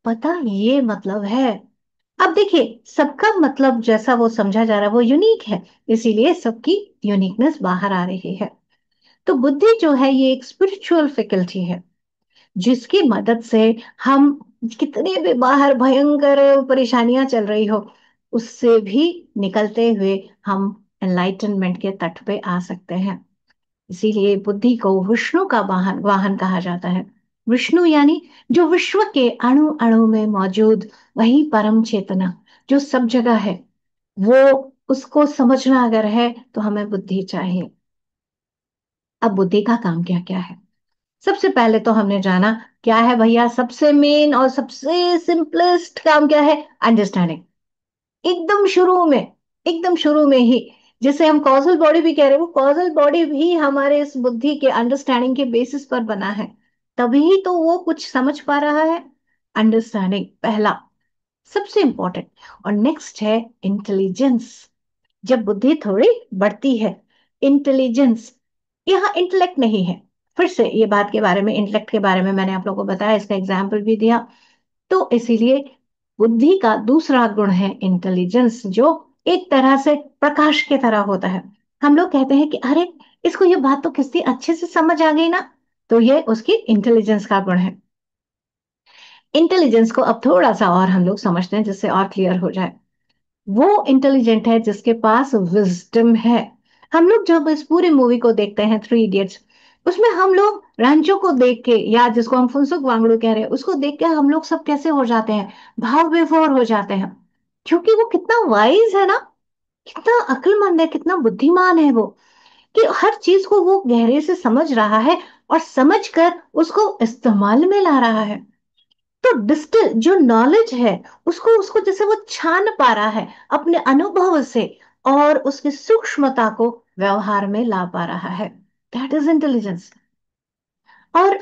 पता ये मतलब है। अब देखिए, सबका मतलब जैसा वो समझा जा रहा है वो यूनिक है, इसीलिए सबकी यूनिकनेस बाहर आ रही है। तो बुद्धि जो है ये एक स्पिरिचुअल फैकल्टी है, जिसकी मदद से हम, कितने भी बाहर भयंकर परेशानियां चल रही हो, उससे भी निकलते हुए हम एनलाइटनमेंट के तट पे आ सकते हैं। इसीलिए बुद्धि को विष्णु का वाहन वाहन कहा जाता है। विष्णु यानी जो विश्व के अणु अणु में मौजूद वही परम चेतना जो सब जगह है, वो, उसको समझना अगर है तो हमें बुद्धि चाहिए। अब बुद्धि का काम क्या क्या है? सबसे पहले तो हमने जाना क्या है भैया, सबसे मेन और सबसे सिंपलेस्ट काम क्या है? अंडरस्टैंडिंग। एकदम शुरू में, एकदम शुरू में ही, जिसे हम कॉजल बॉडी भी कह रहे हैं, वो कॉजल बॉडी भी हमारे इस बुद्धि के अंडरस्टैंडिंग के बेसिस पर बना है। तभी तो वो कुछ समझ पा रहा है। अंडरस्टैंडिंग पहला, सबसे इंपॉर्टेंट। और नेक्स्ट है इंटेलिजेंस। जब बुद्धि थोड़ी बढ़ती है, इंटेलिजेंस, यहाँ इंटेलेक्ट नहीं है। फिर से ये बात के बारे में, इंटेलेक्ट के बारे में मैंने आप लोगों को बताया, इसका एग्जाम्पल भी दिया। तो इसीलिए बुद्धि का दूसरा गुण है इंटेलिजेंस, जो एक तरह से प्रकाश की तरह होता है। हम लोग कहते हैं कि अरे, इसको ये बात तो कितनी अच्छे से समझ आ गई ना, तो ये उसकी इंटेलिजेंस का गुण है। इंटेलिजेंस को अब थोड़ा सा और हम लोग समझते हैं, जिससे और क्लियर हो जाए। वो इंटेलिजेंट है जिसके पास विजडम है। हम लोग जब इस पूरी मूवी को देखते हैं, थ्री इडियट्स, उसमें हम लोग रांचो को देख के, या जिसको हम फुनसुक वांगडू कह रहे हैं, उसको देख के हम लोग सब कैसे हो जाते हैं? भाव विभोर हो जाते हैं। क्योंकि वो कितना वाइज है ना, कितना अक्लमंद है, कितना बुद्धिमान है वो, कि हर चीज को वो गहरे से समझ रहा है, और समझ कर उसको इस्तेमाल में ला रहा है। तो डिस्टिल जो नॉलेज है, उसको उसको जैसे वो छान पा रहा है अपने अनुभव से, और उसकी सूक्ष्मता को व्यवहार में ला पा रहा है। That is intelligence. और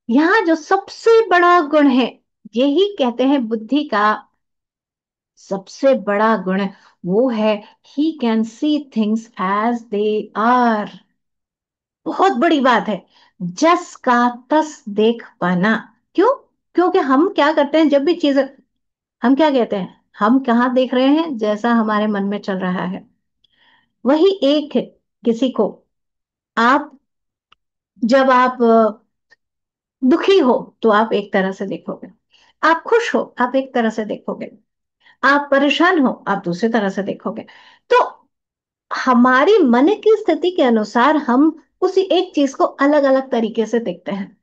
यहाँ जो सबसे बड़ा गुण है, यही कहते हैं बुद्धि का सबसे बड़ा गुण, वो है ही can see things as they are. बहुत बड़ी बात है, जस का तस देख पाना। क्यों? क्योंकि हम क्या करते हैं, जब भी चीज, हम क्या कहते हैं, हम कहाँ देख रहे हैं, जैसा हमारे मन में चल रहा है वही एक है। किसी को आप, जब आप दुखी हो तो आप एक तरह से देखोगे, आप खुश हो आप एक तरह से देखोगे, आप परेशान हो आप दूसरी तरह से देखोगे। तो हमारी मन की स्थिति के अनुसार हम उसी एक चीज को अलग अलग तरीके से देखते हैं।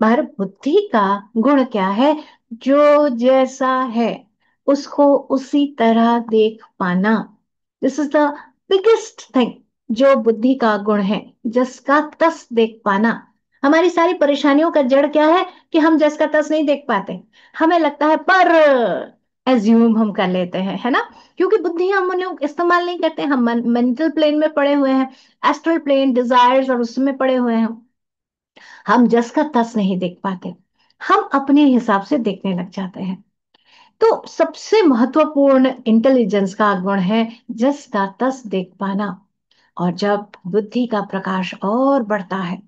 पर बुद्धि का गुण क्या है? जो जैसा है उसको उसी तरह देख पाना। This is the biggest thing, जो बुद्धि का गुण है, जिसका तस देख पाना। हमारी सारी परेशानियों का जड़ क्या है? कि हम जस का तस नहीं देख पाते। हमें लगता है, पर एज्यूम हम कर लेते हैं, है ना? क्योंकि बुद्धि हम लोग इस्तेमाल नहीं करते, हम मेंटल प्लेन में पड़े हुए हैं, एस्ट्रल प्लेन, डिजायर्स और उसमें पड़े हुए हैं। हम जस का तस नहीं देख पाते, हम अपने हिसाब से देखने लग जाते हैं। तो सबसे महत्वपूर्ण इंटेलिजेंस का गुण है जस का तस देख पाना। और जब बुद्धि का प्रकाश और बढ़ता है,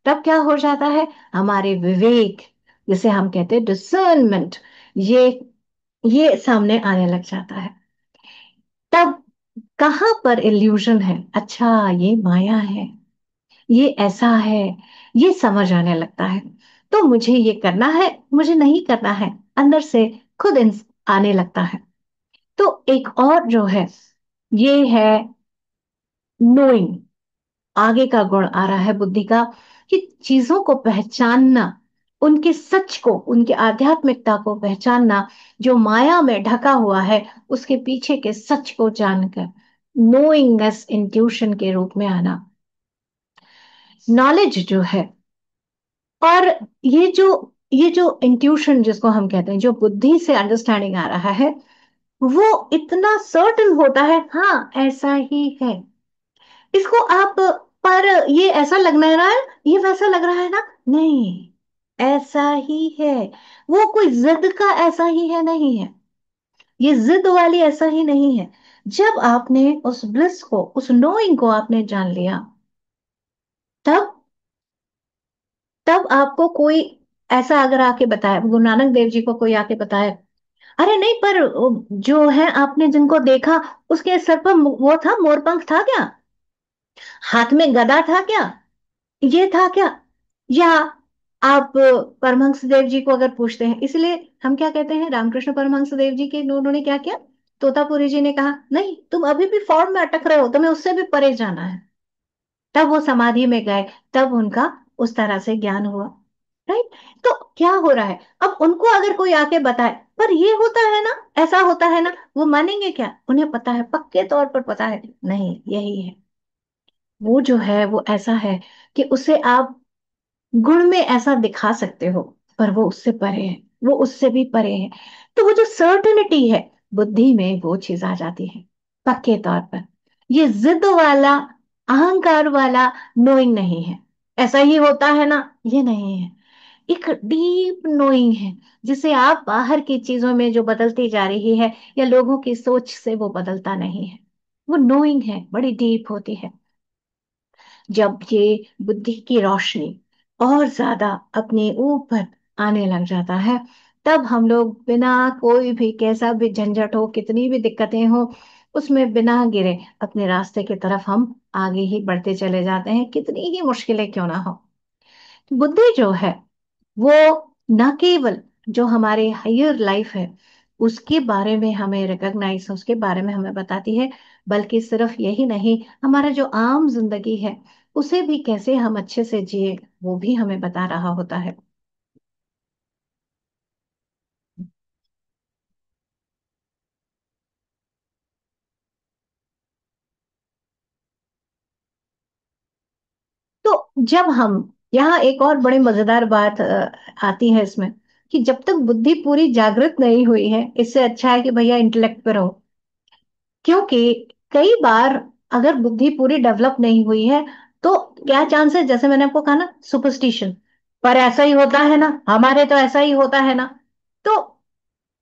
तब क्या हो जाता है? हमारे विवेक, जिसे हम कहते हैं डिसर्नमेंट, ये ये सामने आने लग जाता है। तब कहाँ पर इल्यूजन है, अच्छा ये माया है, ये ऐसा है, ये समझ आने लगता है। तो मुझे ये करना है, मुझे नहीं करना है, अंदर से खुद आने लगता है। तो एक और जो है, ये है नोइंग। आगे का गुण आ रहा है बुद्धि का, कि चीजों को पहचानना, उनके सच को, उनके आध्यात्मिकता को पहचानना, जो माया में ढका हुआ है उसके पीछे के सच को जानकर नोइंगनेस, इंट्यूशन के रूप में आना। नॉलेज जो है, और ये जो इंट्यूशन जिसको हम कहते हैं, जो बुद्धि से अंडरस्टैंडिंग आ रहा है, वो इतना सर्टन होता है, हाँ ऐसा ही है। इसको आप पर ये ऐसा लगना है ना, ये वैसा लग रहा है ना, नहीं, ऐसा ही है। वो कोई जिद का ऐसा ही है, नहीं है। ये जिद वाली ऐसा ही नहीं है। जब आपने उस ब्लिस को, उस नोइंग को आपने जान लिया, तब तब आपको कोई ऐसा अगर आके बताए, गुरु नानक देव जी को कोई आके बताए, अरे नहीं पर जो है आपने जिनको देखा, उसके सर पर वो था, मोरपंख था क्या, हाथ में गदा था क्या, ये था क्या, या आप परमहंस देव जी को अगर पूछते हैं, इसलिए हम क्या कहते हैं, रामकृष्ण परमहंस देव जी के उन्होंने क्या किया, तोतापुरी जी ने कहा नहीं तुम अभी भी फॉर्म में अटक रहे हो, तुम्हें उससे भी परे जाना है। तब वो समाधि में गए, तब उनका उस तरह से ज्ञान हुआ। राइट। तो क्या हो रहा है, अब उनको अगर कोई आके बताए, पर ये होता है ना, ऐसा होता है ना, वो मानेंगे क्या, उन्हें पता है, पक्के तौर पर पता है, नहीं यही है। वो जो है वो ऐसा है कि उसे आप गुण में ऐसा दिखा सकते हो, पर वो उससे परे है, वो उससे भी परे है। तो वो जो सर्टेनिटी है बुद्धि में, वो चीज आ जाती है पक्के तौर पर। ये जिद वाला, अहंकार वाला नोइंग नहीं है। ऐसा ही होता है ना, ये नहीं है। एक डीप नोइंग है, जिसे आप बाहर की चीजों में जो बदलती जा रही है, या लोगों की सोच से वो बदलता नहीं है। वो नोइंग है, बड़ी डीप होती है। जब ये बुद्धि की रोशनी और ज्यादा अपने ऊपर आने लग जाता है, तब हम लोग बिना कोई भी कैसा भी झंझट हो, कितनी भी दिक्कतें हो, उसमें बिना गिरे अपने रास्ते की तरफ हम आगे ही बढ़ते चले जाते हैं, कितनी ही मुश्किलें क्यों ना हो। बुद्धि जो है वो न केवल जो हमारे हायर लाइफ है उसके बारे में हमें रिकॉग्नाइज, उसके बारे में हमें बताती है, बल्कि सिर्फ यही नहीं, हमारा जो आम जिंदगी है उसे भी कैसे हम अच्छे से जिए, वो भी हमें बता रहा होता है। तो जब हम, यहाँ एक और बड़ी मजेदार बात आती है इसमें, कि जब तक बुद्धि पूरी जागृत नहीं हुई है, इससे अच्छा है कि भैया इंटेलेक्ट पे रहो। क्योंकि कई बार अगर बुद्धि पूरी डेवलप नहीं हुई है, तो क्या चांस है, जैसे मैंने आपको कहा ना, सुपरस्टिशन, पर ऐसा ही होता है ना, हमारे तो ऐसा ही होता है ना। तो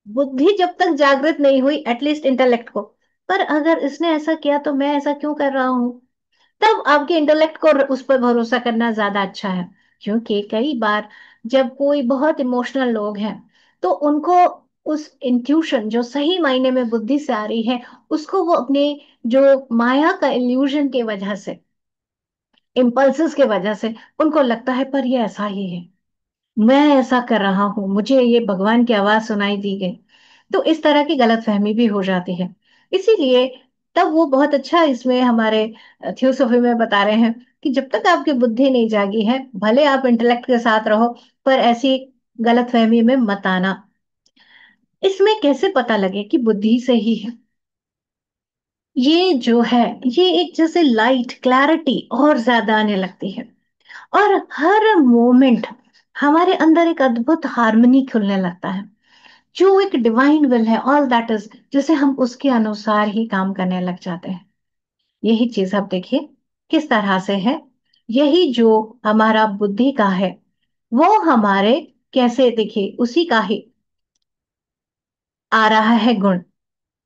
बुद्धि जब तक जागृत नहीं हुई, एटलीस्ट इंटेलेक्ट को, पर अगर इसने ऐसा किया तो मैं ऐसा क्यों कर रहा हूं, तब आपके इंटेलेक्ट को उस पर भरोसा करना ज्यादा अच्छा है। क्योंकि कई बार जब कोई बहुत इमोशनल लोग हैं, तो उनको उस इंट्यूशन जो सही मायने में बुद्धि से आ रही है, उसको वो अपने जो माया का इल्यूजन के वजह से, इम्पल्सिस के वजह से, उनको लगता है पर ये ऐसा ही है, मैं ऐसा कर रहा हूं, मुझे ये भगवान की आवाज सुनाई दी गई। तो इस तरह की गलतफहमी भी हो जाती है। इसीलिए तब वो बहुत अच्छा इसमें हमारे थियोसॉफी में बता रहे हैं कि जब तक आपकी बुद्धि नहीं जागी है, भले आप इंटेलेक्ट के साथ रहो, पर ऐसी गलतफहमी में मत आना। इसमें कैसे पता लगे कि बुद्धि से ही है, ये जो है, ये एक जैसे लाइट क्लैरिटी और ज्यादा आने लगती है, और हर मोमेंट हमारे अंदर एक अद्भुत हार्मनी खुलने लगता है, जो एक डिवाइन विल है, ऑल दैट इज, जैसे हम उसके अनुसार ही काम करने लग जाते हैं। यही चीज आप देखिए किस तरह से है, यही जो हमारा बुद्धि का है, वो हमारे कैसे, देखिए उसी का ही आ रहा है गुण।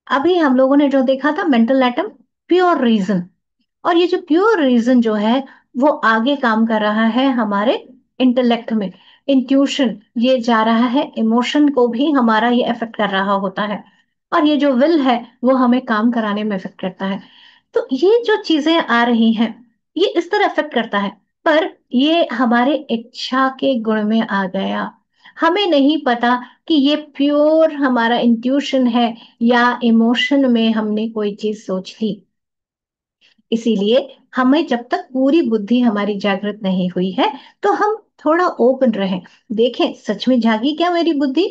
अभी हम लोगों ने जो देखा था, मेंटल एटम, प्योर रीजन, और ये जो प्योर रीजन जो है, वो आगे काम कर रहा है हमारे इंटेलेक्ट में, इंट्यूशन ये जा रहा है, इमोशन को भी हमारा ये अफेक्ट कर रहा होता है, और ये जो विल है वो हमें काम कराने में अफेक्ट करता है। तो ये जो चीजें आ रही हैं, ये इस तरह अफेक्ट करता है, पर ये हमारे इच्छा के गुण में आ गया। हमें नहीं पता कि ये प्योर हमारा इंट्यूशन है, या इमोशन में हमने कोई चीज सोच ली। इसीलिए हमें जब तक पूरी बुद्धि हमारी जागृत नहीं हुई है, तो हम थोड़ा ओपन रहें, देखें सच में जागी क्या मेरी बुद्धि।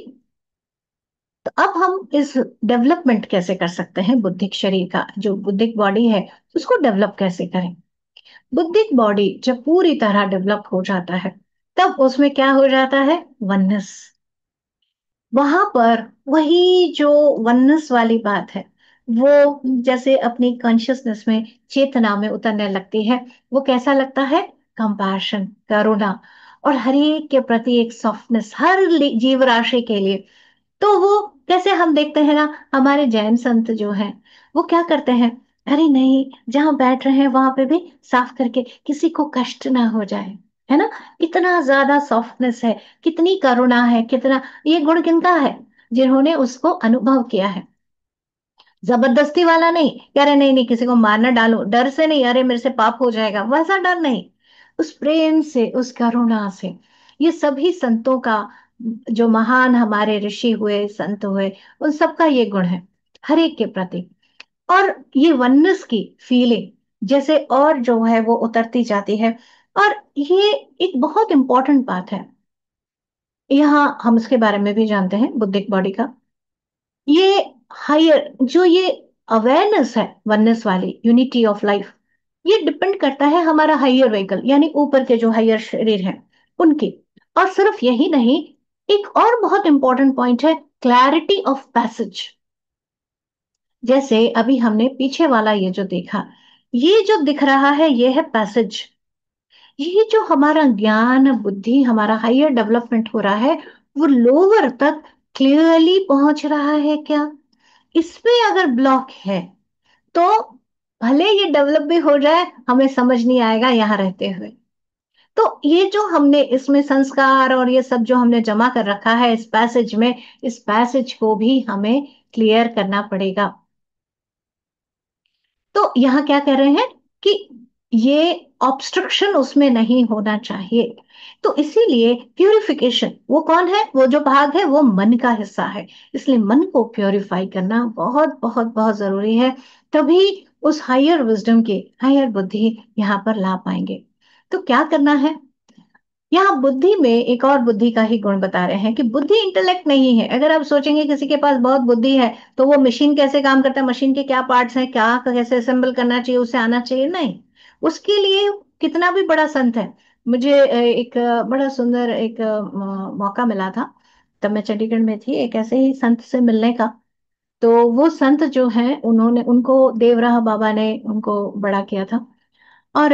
तो अब हम इस डेवलपमेंट कैसे कर सकते हैं, बुद्धिक शरीर का जो बुद्धिक बॉडी है, उसको डेवलप कैसे करें। बुद्धिक बॉडी जब पूरी तरह डेवलप हो जाता है, तब उसमें क्या हो जाता है, वननेस। वहां पर वही जो वननेस वाली बात है, वो जैसे अपनी कॉन्शियसनेस में, चेतना में उतरने लगती है। वो कैसा लगता है? कंपैशन, करुणा, और हर एक के प्रति एक सॉफ्टनेस, हर जीव राशि के लिए। तो वो कैसे हम देखते हैं ना, हमारे जैन संत जो हैं, वो क्या करते हैं? अरे नहीं, जहां बैठ रहे हैं वहां पे भी साफ करके, किसी को कष्ट ना हो जाए, है ना? इतना ज्यादा सॉफ्टनेस है, कितनी करुणा है, कितना, ये गुण किनका है? जिन्होंने उसको अनुभव किया है। जबरदस्ती वाला नहीं कि अरे नहीं नहीं किसी को मारना डालो, डर से नहीं, अरे मेरे से पाप हो जाएगा, वैसा डर नहीं। उस प्रेम से, उस करुणा से। ये सभी संतों का, जो महान हमारे ऋषि हुए, संत हुए, उन सबका ये गुण है, हर एक के प्रति। और ये वननेस की फीलिंग जैसे और जो है वो उतरती जाती है। और ये एक बहुत इंपॉर्टेंट बात है, यहाँ हम इसके बारे में भी जानते हैं, बुद्धिक बॉडी का ये हायर जो ये अवेयरनेस है, वननेस वाली यूनिटी ऑफ लाइफ, ये डिपेंड करता है हमारा हायर व्हीकल, यानी ऊपर के जो हायर शरीर हैं उनकी। और सिर्फ यही नहीं, एक और बहुत इंपॉर्टेंट पॉइंट है, क्लैरिटी ऑफ पैसेज। जैसे अभी हमने पीछे वाला ये जो देखा, ये जो दिख रहा है ये है पैसेज। ये जो हमारा ज्ञान बुद्धि, हमारा हायर डेवलपमेंट हो रहा है, वो लोअर तक क्लियरली पहुंच रहा है क्या? इसमें अगर ब्लॉक है तो भले ये डेवलप भी हो जाए, हमें समझ नहीं आएगा यहाँ रहते हुए। तो ये जो हमने इसमें संस्कार और ये सब जो हमने जमा कर रखा है इस पैसेज में, इस पैसेज को भी हमें क्लियर करना पड़ेगा। तो यहाँ क्या कह रहे हैं कि ये ऑब्स्ट्रक्शन उसमें नहीं होना चाहिए। तो इसीलिए प्यूरिफिकेशन, वो कौन है? वो जो भाग है वो मन का हिस्सा है। इसलिए मन को प्योरीफाई करना बहुत बहुत बहुत जरूरी है। तभी उस हायर विजडम के, हायर बुद्धि यहाँ पर ला पाएंगे। तो क्या करना है? यहाँ बुद्धि में एक और बुद्धि का ही गुण बता रहे हैं कि बुद्धि इंटेलेक्ट नहीं है। अगर आप सोचेंगे किसी के पास बहुत बुद्धि है तो वो मशीन कैसे काम करता है, मशीन के क्या पार्ट्स हैं, क्या कैसे असेंबल करना चाहिए, उसे आना चाहिए, नहीं। उसके लिए कितना भी बड़ा संत है। मुझे एक बड़ा सुंदर एक मौका मिला था, तब मैं चंडीगढ़ में थी, एक ऐसे ही संत से मिलने का। तो वो संत जो हैं, उन्होंने, उनको देवराह बाबा ने उनको बड़ा किया था। और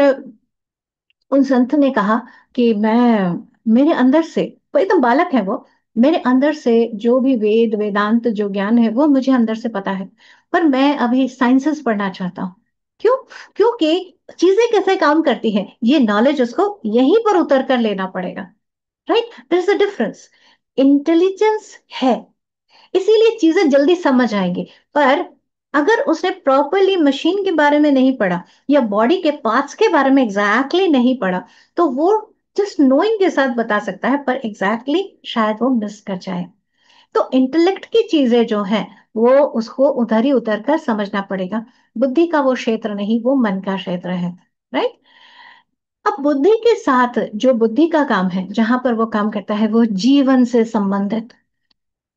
उन संत ने कहा कि मैं, मेरे अंदर से, वो एकदम बालक है वो, मेरे अंदर से जो भी वेद वेदांत जो ज्ञान है वो मुझे अंदर से पता है, पर मैं अभी साइंसेस पढ़ना चाहता हूँ। क्यों? क्योंकि चीजें कैसे काम करती हैं ये नॉलेज उसको यहीं पर उतर कर लेना पड़ेगा। Right, there is a difference. Intelligence है, इसीलिए चीजें जल्दी समझ आएंगी। पर अगर उसने प्रॉपरली मशीन के बारे में नहीं पढ़ा, या बॉडी के पार्ट्स के बारे में एग्जैक्टली नहीं पढ़ा, तो वो जस्ट नोइंग के साथ बता सकता है, पर एग्जैक्टली शायद वो मिस कर जाए। तो इंटेलेक्ट की चीजें जो है वो उसको उधर ही उतर कर समझना पड़ेगा। बुद्धि का वो क्षेत्र नहीं, वो मन का क्षेत्र है। राइट। अब बुद्धि के साथ जो बुद्धि का काम है, जहां पर वो काम करता है, वो जीवन से संबंधित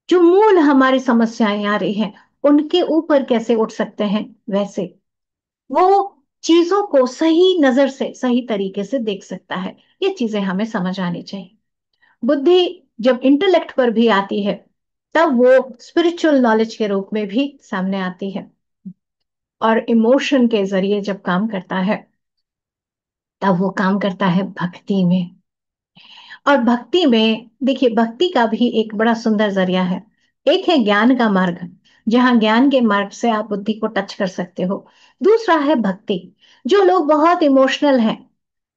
जो मूल हमारी समस्याएं आ रही हैं, उनके ऊपर कैसे उठ सकते हैं, वैसे वो चीजों को सही नजर से, सही तरीके से देख सकता है। ये चीजें हमें समझ आनी चाहिए। बुद्धि जब इंटेलेक्ट पर भी आती है, तब वो स्पिरिचुअल नॉलेज के रूप में भी सामने आती है। और इमोशन के जरिए जब काम करता है, तब वो काम करता है भक्ति में। और भक्ति में देखिए, भक्ति का भी एक बड़ा सुंदर जरिया है। एक है ज्ञान का मार्ग, जहां ज्ञान के मार्ग से आप बुद्धि को टच कर सकते हो। दूसरा है भक्ति। जो लोग बहुत इमोशनल हैं,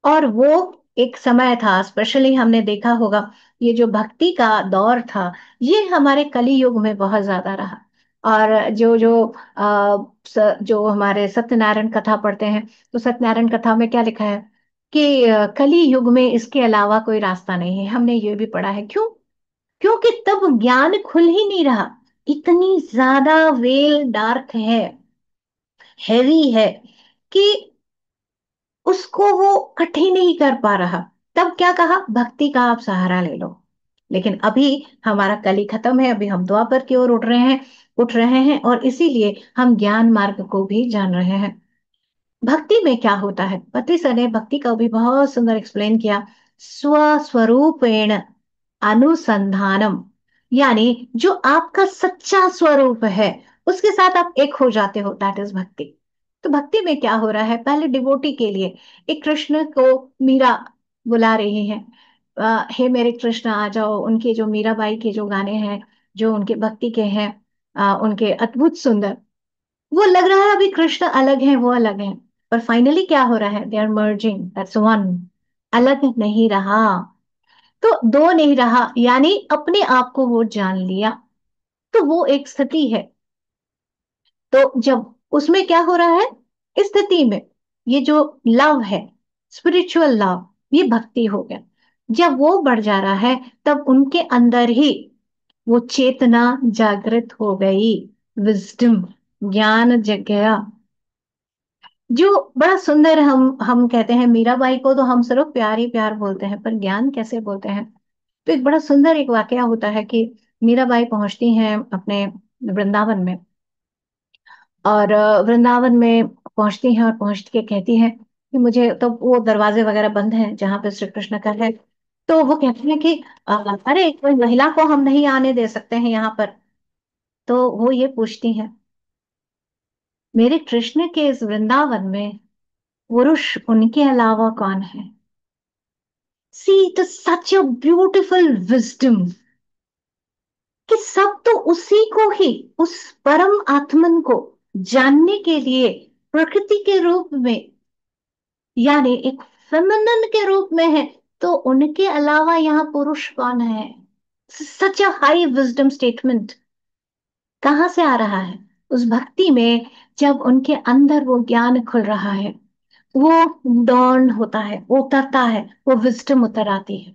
और वो एक समय था, स्पेशली हमने देखा होगा, ये जो भक्ति का दौर था, ये हमारे कली युग में बहुत ज्यादा रहा। और जो जो जो हमारे सत्यनारायण कथा पढ़ते हैं, तो सत्यनारायण कथा में क्या लिखा है कि कली युग में इसके अलावा कोई रास्ता नहीं है। हमने ये भी पढ़ा है। क्यों? क्योंकि तब ज्ञान खुल ही नहीं रहा, इतनी ज्यादा वेल डार्क है, हैवी है, कि उसको वो कट ही नहीं कर पा रहा। तब क्या कहा? भक्ति का आप सहारा ले लो। लेकिन अभी हमारा कली खत्म है, अभी हम द्वापर की ओर उठ रहे हैं, और इसीलिए हम ज्ञान मार्ग को भी जान रहे हैं। भक्ति में क्या होता है, पति सर ने भक्ति का भी बहुत सुंदर एक्सप्लेन किया। स्वस्वरूपेण अनुसंधानम, यानी जो आपका सच्चा स्वरूप है उसके साथ आप एक हो जाते हो, दैट इज भक्ति। तो भक्ति में क्या हो रहा है, पहले डिवोटी के लिए एक कृष्ण को मीरा बुला रही है, हे मेरे कृष्ण आ जाओ। उनके जो मीराबाई के जो गाने हैं, जो उनके भक्ति के हैं, उनके अद्भुत सुंदर, वो लग रहा है अभी कृष्ण अलग है, वो अलग है, पर फाइनली क्या हो रहा है, they are merging, that's one. अलग नहीं रहा, तो दो नहीं रहा, यानी अपने आप को वो जान लिया। तो वो एक स्थिति है। तो जब उसमें क्या हो रहा है, इस स्थिति में ये जो लव है, स्पिरिचुअल लव, ये भक्ति हो गया। जब वो बढ़ जा रहा है, तब उनके अंदर ही वो चेतना जागृत हो गई, विजडम, ज्ञान जग गया। जो बड़ा सुंदर, हम कहते हैं मीराबाई को तो हम सिर्फ प्यार ही प्यार बोलते हैं, पर ज्ञान कैसे बोलते हैं। तो एक बड़ा सुंदर एक वाकया होता है कि मीराबाई पहुंचती हैं अपने वृंदावन में, और वृंदावन में पहुंचती हैं और पहुंच के कहती हैं कि मुझे तो, वो दरवाजे वगैरह बंद हैं जहाँ पे श्री कृष्ण का है। तो वो कहते हैं कि अरे कोई महिला को हम नहीं आने दे सकते हैं यहाँ पर। तो वो ये पूछती हैं, मेरे कृष्ण के इस वृंदावन में पुरुष उनके अलावा कौन है। See, it is such a beautiful wisdom कि सब तो उसी को ही, उस परम आत्मन को जानने के लिए प्रकृति के रूप में, यानी एक फेमिनिन के रूप में है। तो उनके अलावा यहाँ पुरुष कौन है। सच अ हाई विजडम स्टेटमेंट। कहाँ से आ रहा है, उस भक्ति में। जब उनके अंदर वो ज्ञान खुल रहा है, वो डॉन होता है, वो उतरता है, वो विजडम उतर आती है।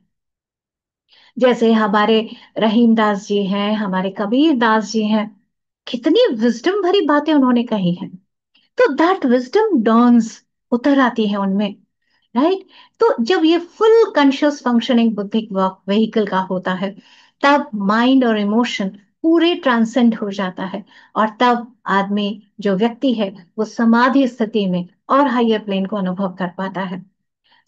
जैसे हमारे रहीम दास जी हैं, हमारे कबीर दास जी हैं, कितनी विजडम भरी बातें उन्होंने कही हैं। तो दैट विजडम डॉन्स, उतर आती है उनमें, राइट। तो जब ये फुल कॉन्शियस फंक्शनिंग बुद्धिक व्हीकल का होता है, तब माइंड और इमोशन पूरे ट्रांसेंड हो जाता है। और तब आदमी, जो व्यक्ति है, वो समाधि स्थिति में और हायर प्लेन को अनुभव कर पाता है।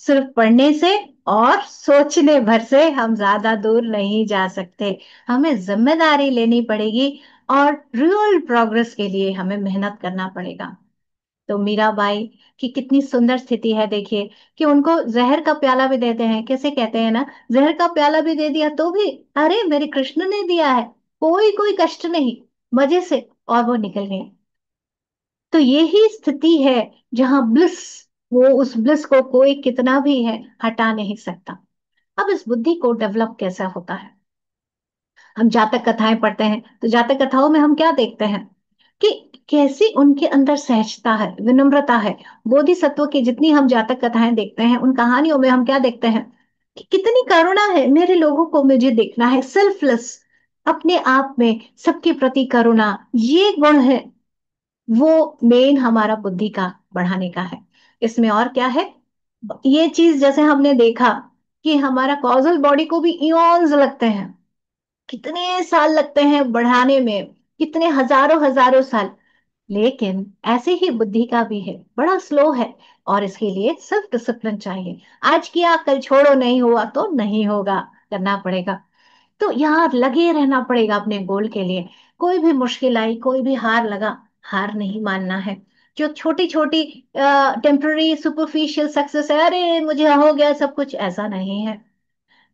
सिर्फ पढ़ने से और सोचने भर से हम ज्यादा दूर नहीं जा सकते। हमें जिम्मेदारी लेनी पड़ेगी, और रियल प्रोग्रेस के लिए हमें मेहनत करना पड़ेगा। तो मीराबाई की कितनी सुंदर स्थिति है, देखिए कि उनको जहर का प्याला भी देते हैं, कैसे कहते हैं ना, जहर का प्याला भी दे दिया तो भी, अरे मेरे कृष्ण ने दिया है, कोई कोई कष्ट नहीं, मजे से, और वो निकल गए। तो यही स्थिति है जहां ब्लिस, वो उस ब्लिस को कोई कितना भी है हटा नहीं सकता। अब इस बुद्धि को डेवलप कैसा होता है, हम जातक कथाएं पढ़ते हैं, तो जातक कथाओं में हम क्या देखते हैं कि कैसी उनके अंदर सहजता है, विनम्रता है। बोधिसत्व की जितनी हम जातक कथाएं देखते हैं, उन कहानियों में हम क्या देखते हैं कि कितनी करुणा है, मेरे लोगों को मुझे देखना है, सेल्फलेस, अपने आप में सबके प्रति करुणा, ये गुण है, वो मेन हमारा बुद्धि का बढ़ाने का है। इसमें और क्या है, ये चीज जैसे हमने देखा कि हमारा कॉजल बॉडी को भी इॉन्स लगते हैं, कितने साल लगते हैं बढ़ाने में, कितने हजारों हजारों साल। लेकिन ऐसे ही बुद्धि का भी है, बड़ा स्लो है, और इसके लिए सेल्फ डिसिप्लिन चाहिए। आज किया कल छोड़ो, नहीं हुआ तो नहीं होगा, करना पड़ेगा। तो यहाँ लगे रहना पड़ेगा अपने गोल के लिए। कोई भी मुश्किल आई, कोई भी हार लगा, हार नहीं मानना है। जो छोटी छोटी टेम्पररी सुपरफिशियल सक्सेस है, अरे मुझे हो गया सब कुछ, ऐसा नहीं है।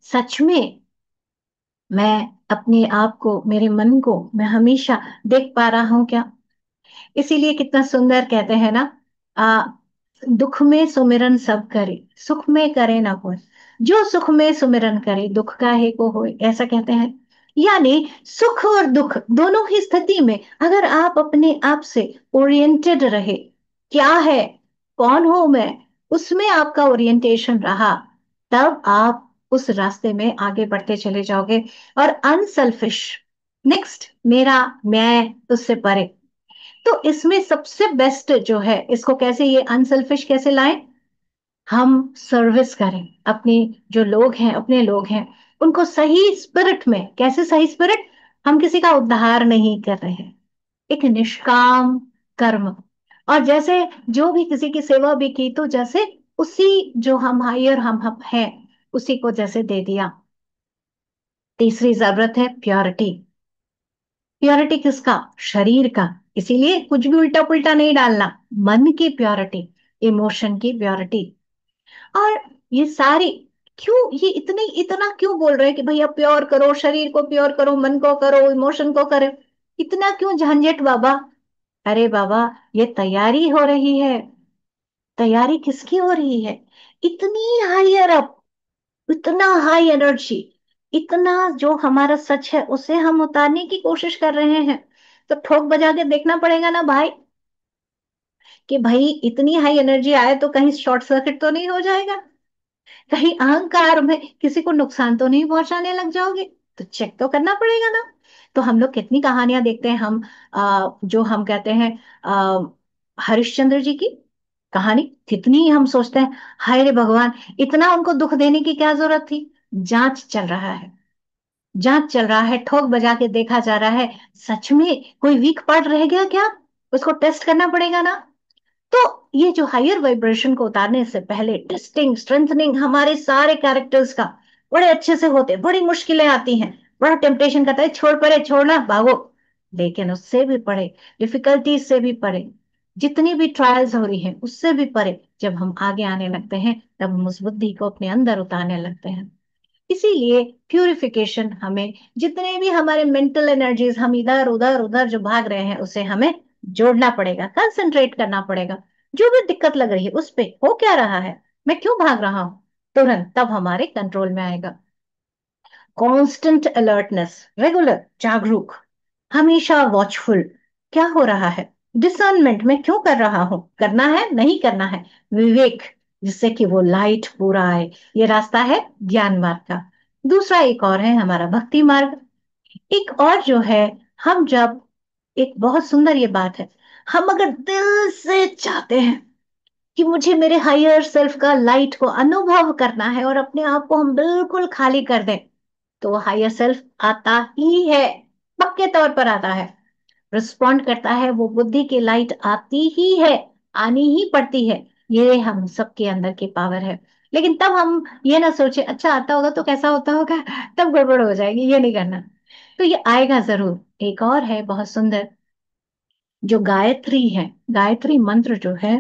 सच में मैं अपने आप को, मेरे मन को मैं हमेशा देख पा रहा हूं क्या। इसीलिए कितना सुंदर कहते हैं ना, आ, दुख में सुमिरन सब करे, सुख में करे ना कोई, जो सुख में सुमिरन करे दुख काहे को होए, ऐसा कहते हैं। यानी सुख और दुख दोनों ही स्थिति में अगर आप अपने आप से ओरिएंटेड रहे, क्या है, कौन हूं मैं, उसमें आपका ओरिएंटेशन रहा, तब आप उस रास्ते में आगे बढ़ते चले जाओगे। और अनसेल्फिश, नेक्स्ट मेरा, मैं उससे परे। तो इसमें सबसे बेस्ट जो है, इसको कैसे ये अनसेल्फिश कैसे लाएं, हम सर्विस करें अपनी, जो लोग हैं अपने लोग हैं, उनको सही स्पिरिट में। कैसे सही स्पिरिट, हम किसी का उद्धार नहीं कर रहे हैं, एक निष्काम कर्म। और जैसे जो भी किसी की सेवा भी की, तो जैसे उसी जो हम हायर हम हैं, उसी को जैसे दे दिया। तीसरी जरूरत है प्योरिटी। प्योरिटी किसका? शरीर का। इसीलिए कुछ भी उल्टा पुल्टा नहीं डालना। मन की प्योरिटी, इमोशन की प्योरिटी। और ये सारी, क्यों ये इतने इतना क्यों बोल रहे हैं कि भैया प्योर करो, शरीर को प्योर करो, मन को करो, इमोशन को करो? इतना क्यों झंझट बाबा? अरे बाबा, ये तैयारी हो रही है। तैयारी किसकी हो रही है? इतनी हायर अप, इतना हाई एनर्जी, इतना जो हमारा सच है उसे हम उतारने की कोशिश कर रहे हैं। तो ठोक बजा के देखना पड़ेगा ना भाई, कि भाई इतनी हाई एनर्जी आए तो कहीं शॉर्ट सर्किट तो नहीं हो जाएगा, कहीं अहंकार में किसी को नुकसान तो नहीं पहुंचाने लग जाओगे। तो चेक तो करना पड़ेगा ना। तो हम लोग कितनी कहानियां देखते हैं हम, जो हम कहते हैं हरिश्चंद्र जी की कहानी, कितनी हम सोचते हैं हाय रे भगवान, इतना उनको दुख देने की क्या जरूरत थी? जांच चल रहा है, जांच चल रहा है, ठोक बजा के देखा जा रहा है। सच में कोई वीक पार्ट रह गया क्या? उसको टेस्ट करना पड़ेगा ना। तो ये जो हायर वाइब्रेशन को उतारने से पहले टेस्टिंग, स्ट्रेंथनिंग हमारे सारे कैरेक्टर्स का बड़े अच्छे से होते, बड़ी मुश्किलें आती हैं, बड़ा टेम्पटेशन करता है छोड़ परे, छोड़ना भागो। लेकिन उससे भी परे, डिफिकल्टीज से भी परे, जितनी भी ट्रायल्स हो रही है उससे भी परे, जब हम आगे आने लगते हैं तब हम उस बुद्धि को अपने अंदर उतारने लगते हैं। इसीलिए प्यूरिफिकेशन हमें, जितने भी हमारे मेंटल एनर्जीज हम इधर उधर उधर जो भाग रहे हैं उसे हमें जोड़ना पड़ेगा, कंसंट्रेट करना पड़ेगा। जो भी दिक्कत लग रही है उस पे, हो क्या रहा है, मैं क्यों भाग रहा हूं, तुरंत तब हमारे कंट्रोल में आएगा। कांस्टेंट अलर्टनेस, रेगुलर जागरूक, हमेशा वॉचफुल, क्या हो रहा है, डिसर्नमेंट में क्यों कर रहा हूं, करना है नहीं करना है, विवेक, जिससे कि वो लाइट पूरा आए। ये रास्ता है ज्ञान मार्ग का। दूसरा एक और है हमारा भक्ति मार्ग। एक और जो है, हम जब, एक बहुत सुंदर ये बात है, हम अगर दिल से चाहते हैं कि मुझे मेरे हायर सेल्फ का लाइट को अनुभव करना है और अपने आप को हम बिल्कुल खाली कर दें, तो वो हायर सेल्फ आता ही है, पक्के तौर पर आता है, रिस्पॉन्ड करता है, वो बुद्धि की लाइट आती ही है, आनी ही पड़ती है। ये हम सबके अंदर की पावर है। लेकिन तब हम ये ना सोचे अच्छा आता होगा तो कैसा होता होगा, तब गड़बड़ हो जाएगी, ये नहीं करना। तो ये आएगा जरूर। एक और है बहुत सुंदर, जो गायत्री है, गायत्री मंत्र जो है,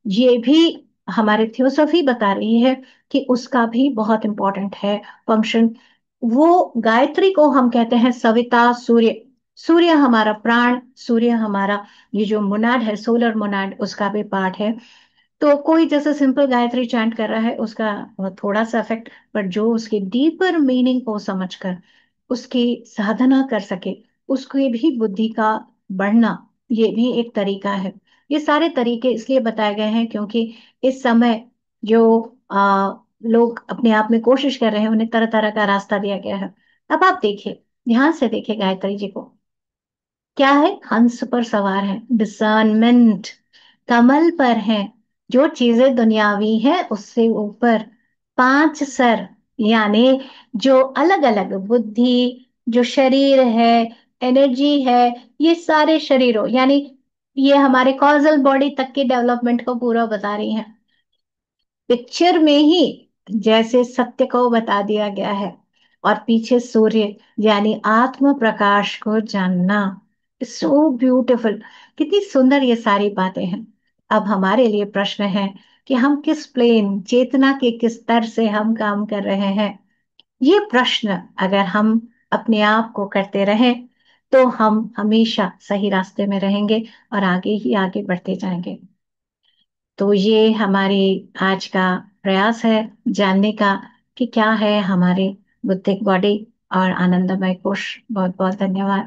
ये भी हमारे थियोसॉफी बता रही है कि उसका भी बहुत इंपॉर्टेंट है फंक्शन। वो गायत्री को हम कहते हैं सविता सूर्य। सूर्य हमारा प्राण, सूर्य हमारा ये जो मोनाड है, सोलर मोनाड, उसका भी पार्ट है। तो कोई जैसे सिंपल गायत्री चैंट कर रहा है उसका थोड़ा सा इफेक्ट, पर जो उसकी डीपर मीनिंग को समझकर उसकी साधना कर सके, उसकी भी बुद्धि का बढ़ना, ये भी एक तरीका है। ये सारे तरीके इसलिए बताए गए हैं क्योंकि इस समय जो लोग अपने आप में कोशिश कर रहे हैं उन्हें तरह तरह का रास्ता दिया गया है। अब आप देखिए, ध्यान से देखिए गायत्री जी को, क्या है, हंस पर सवार है, डिसर्नमेंट, कमल पर है, जो चीजें दुनियावी है उससे ऊपर, पांच सर, यानी जो अलग अलग बुद्धि, जो शरीर है, एनर्जी है, ये सारे शरीरों, यानी ये हमारे कॉजल बॉडी तक की डेवलपमेंट को पूरा बता रही है। पिक्चर में ही जैसे सत्य को बता दिया गया है, और पीछे सूर्य, यानी आत्म प्रकाश को जानना। सो ब्यूटीफुल, कितनी सुंदर ये सारी बातें हैं। अब हमारे लिए प्रश्न है कि हम किस प्लेन चेतना के किस स्तर से हम काम कर रहे हैं। ये प्रश्न अगर हम अपने आप को करते रहें तो हम हमेशा सही रास्ते में रहेंगे और आगे ही आगे बढ़ते जाएंगे। तो ये हमारी आज का प्रयास है जानने का कि क्या है हमारी बुद्धिक बॉडी और आनंदमय कोश। बहुत बहुत धन्यवाद।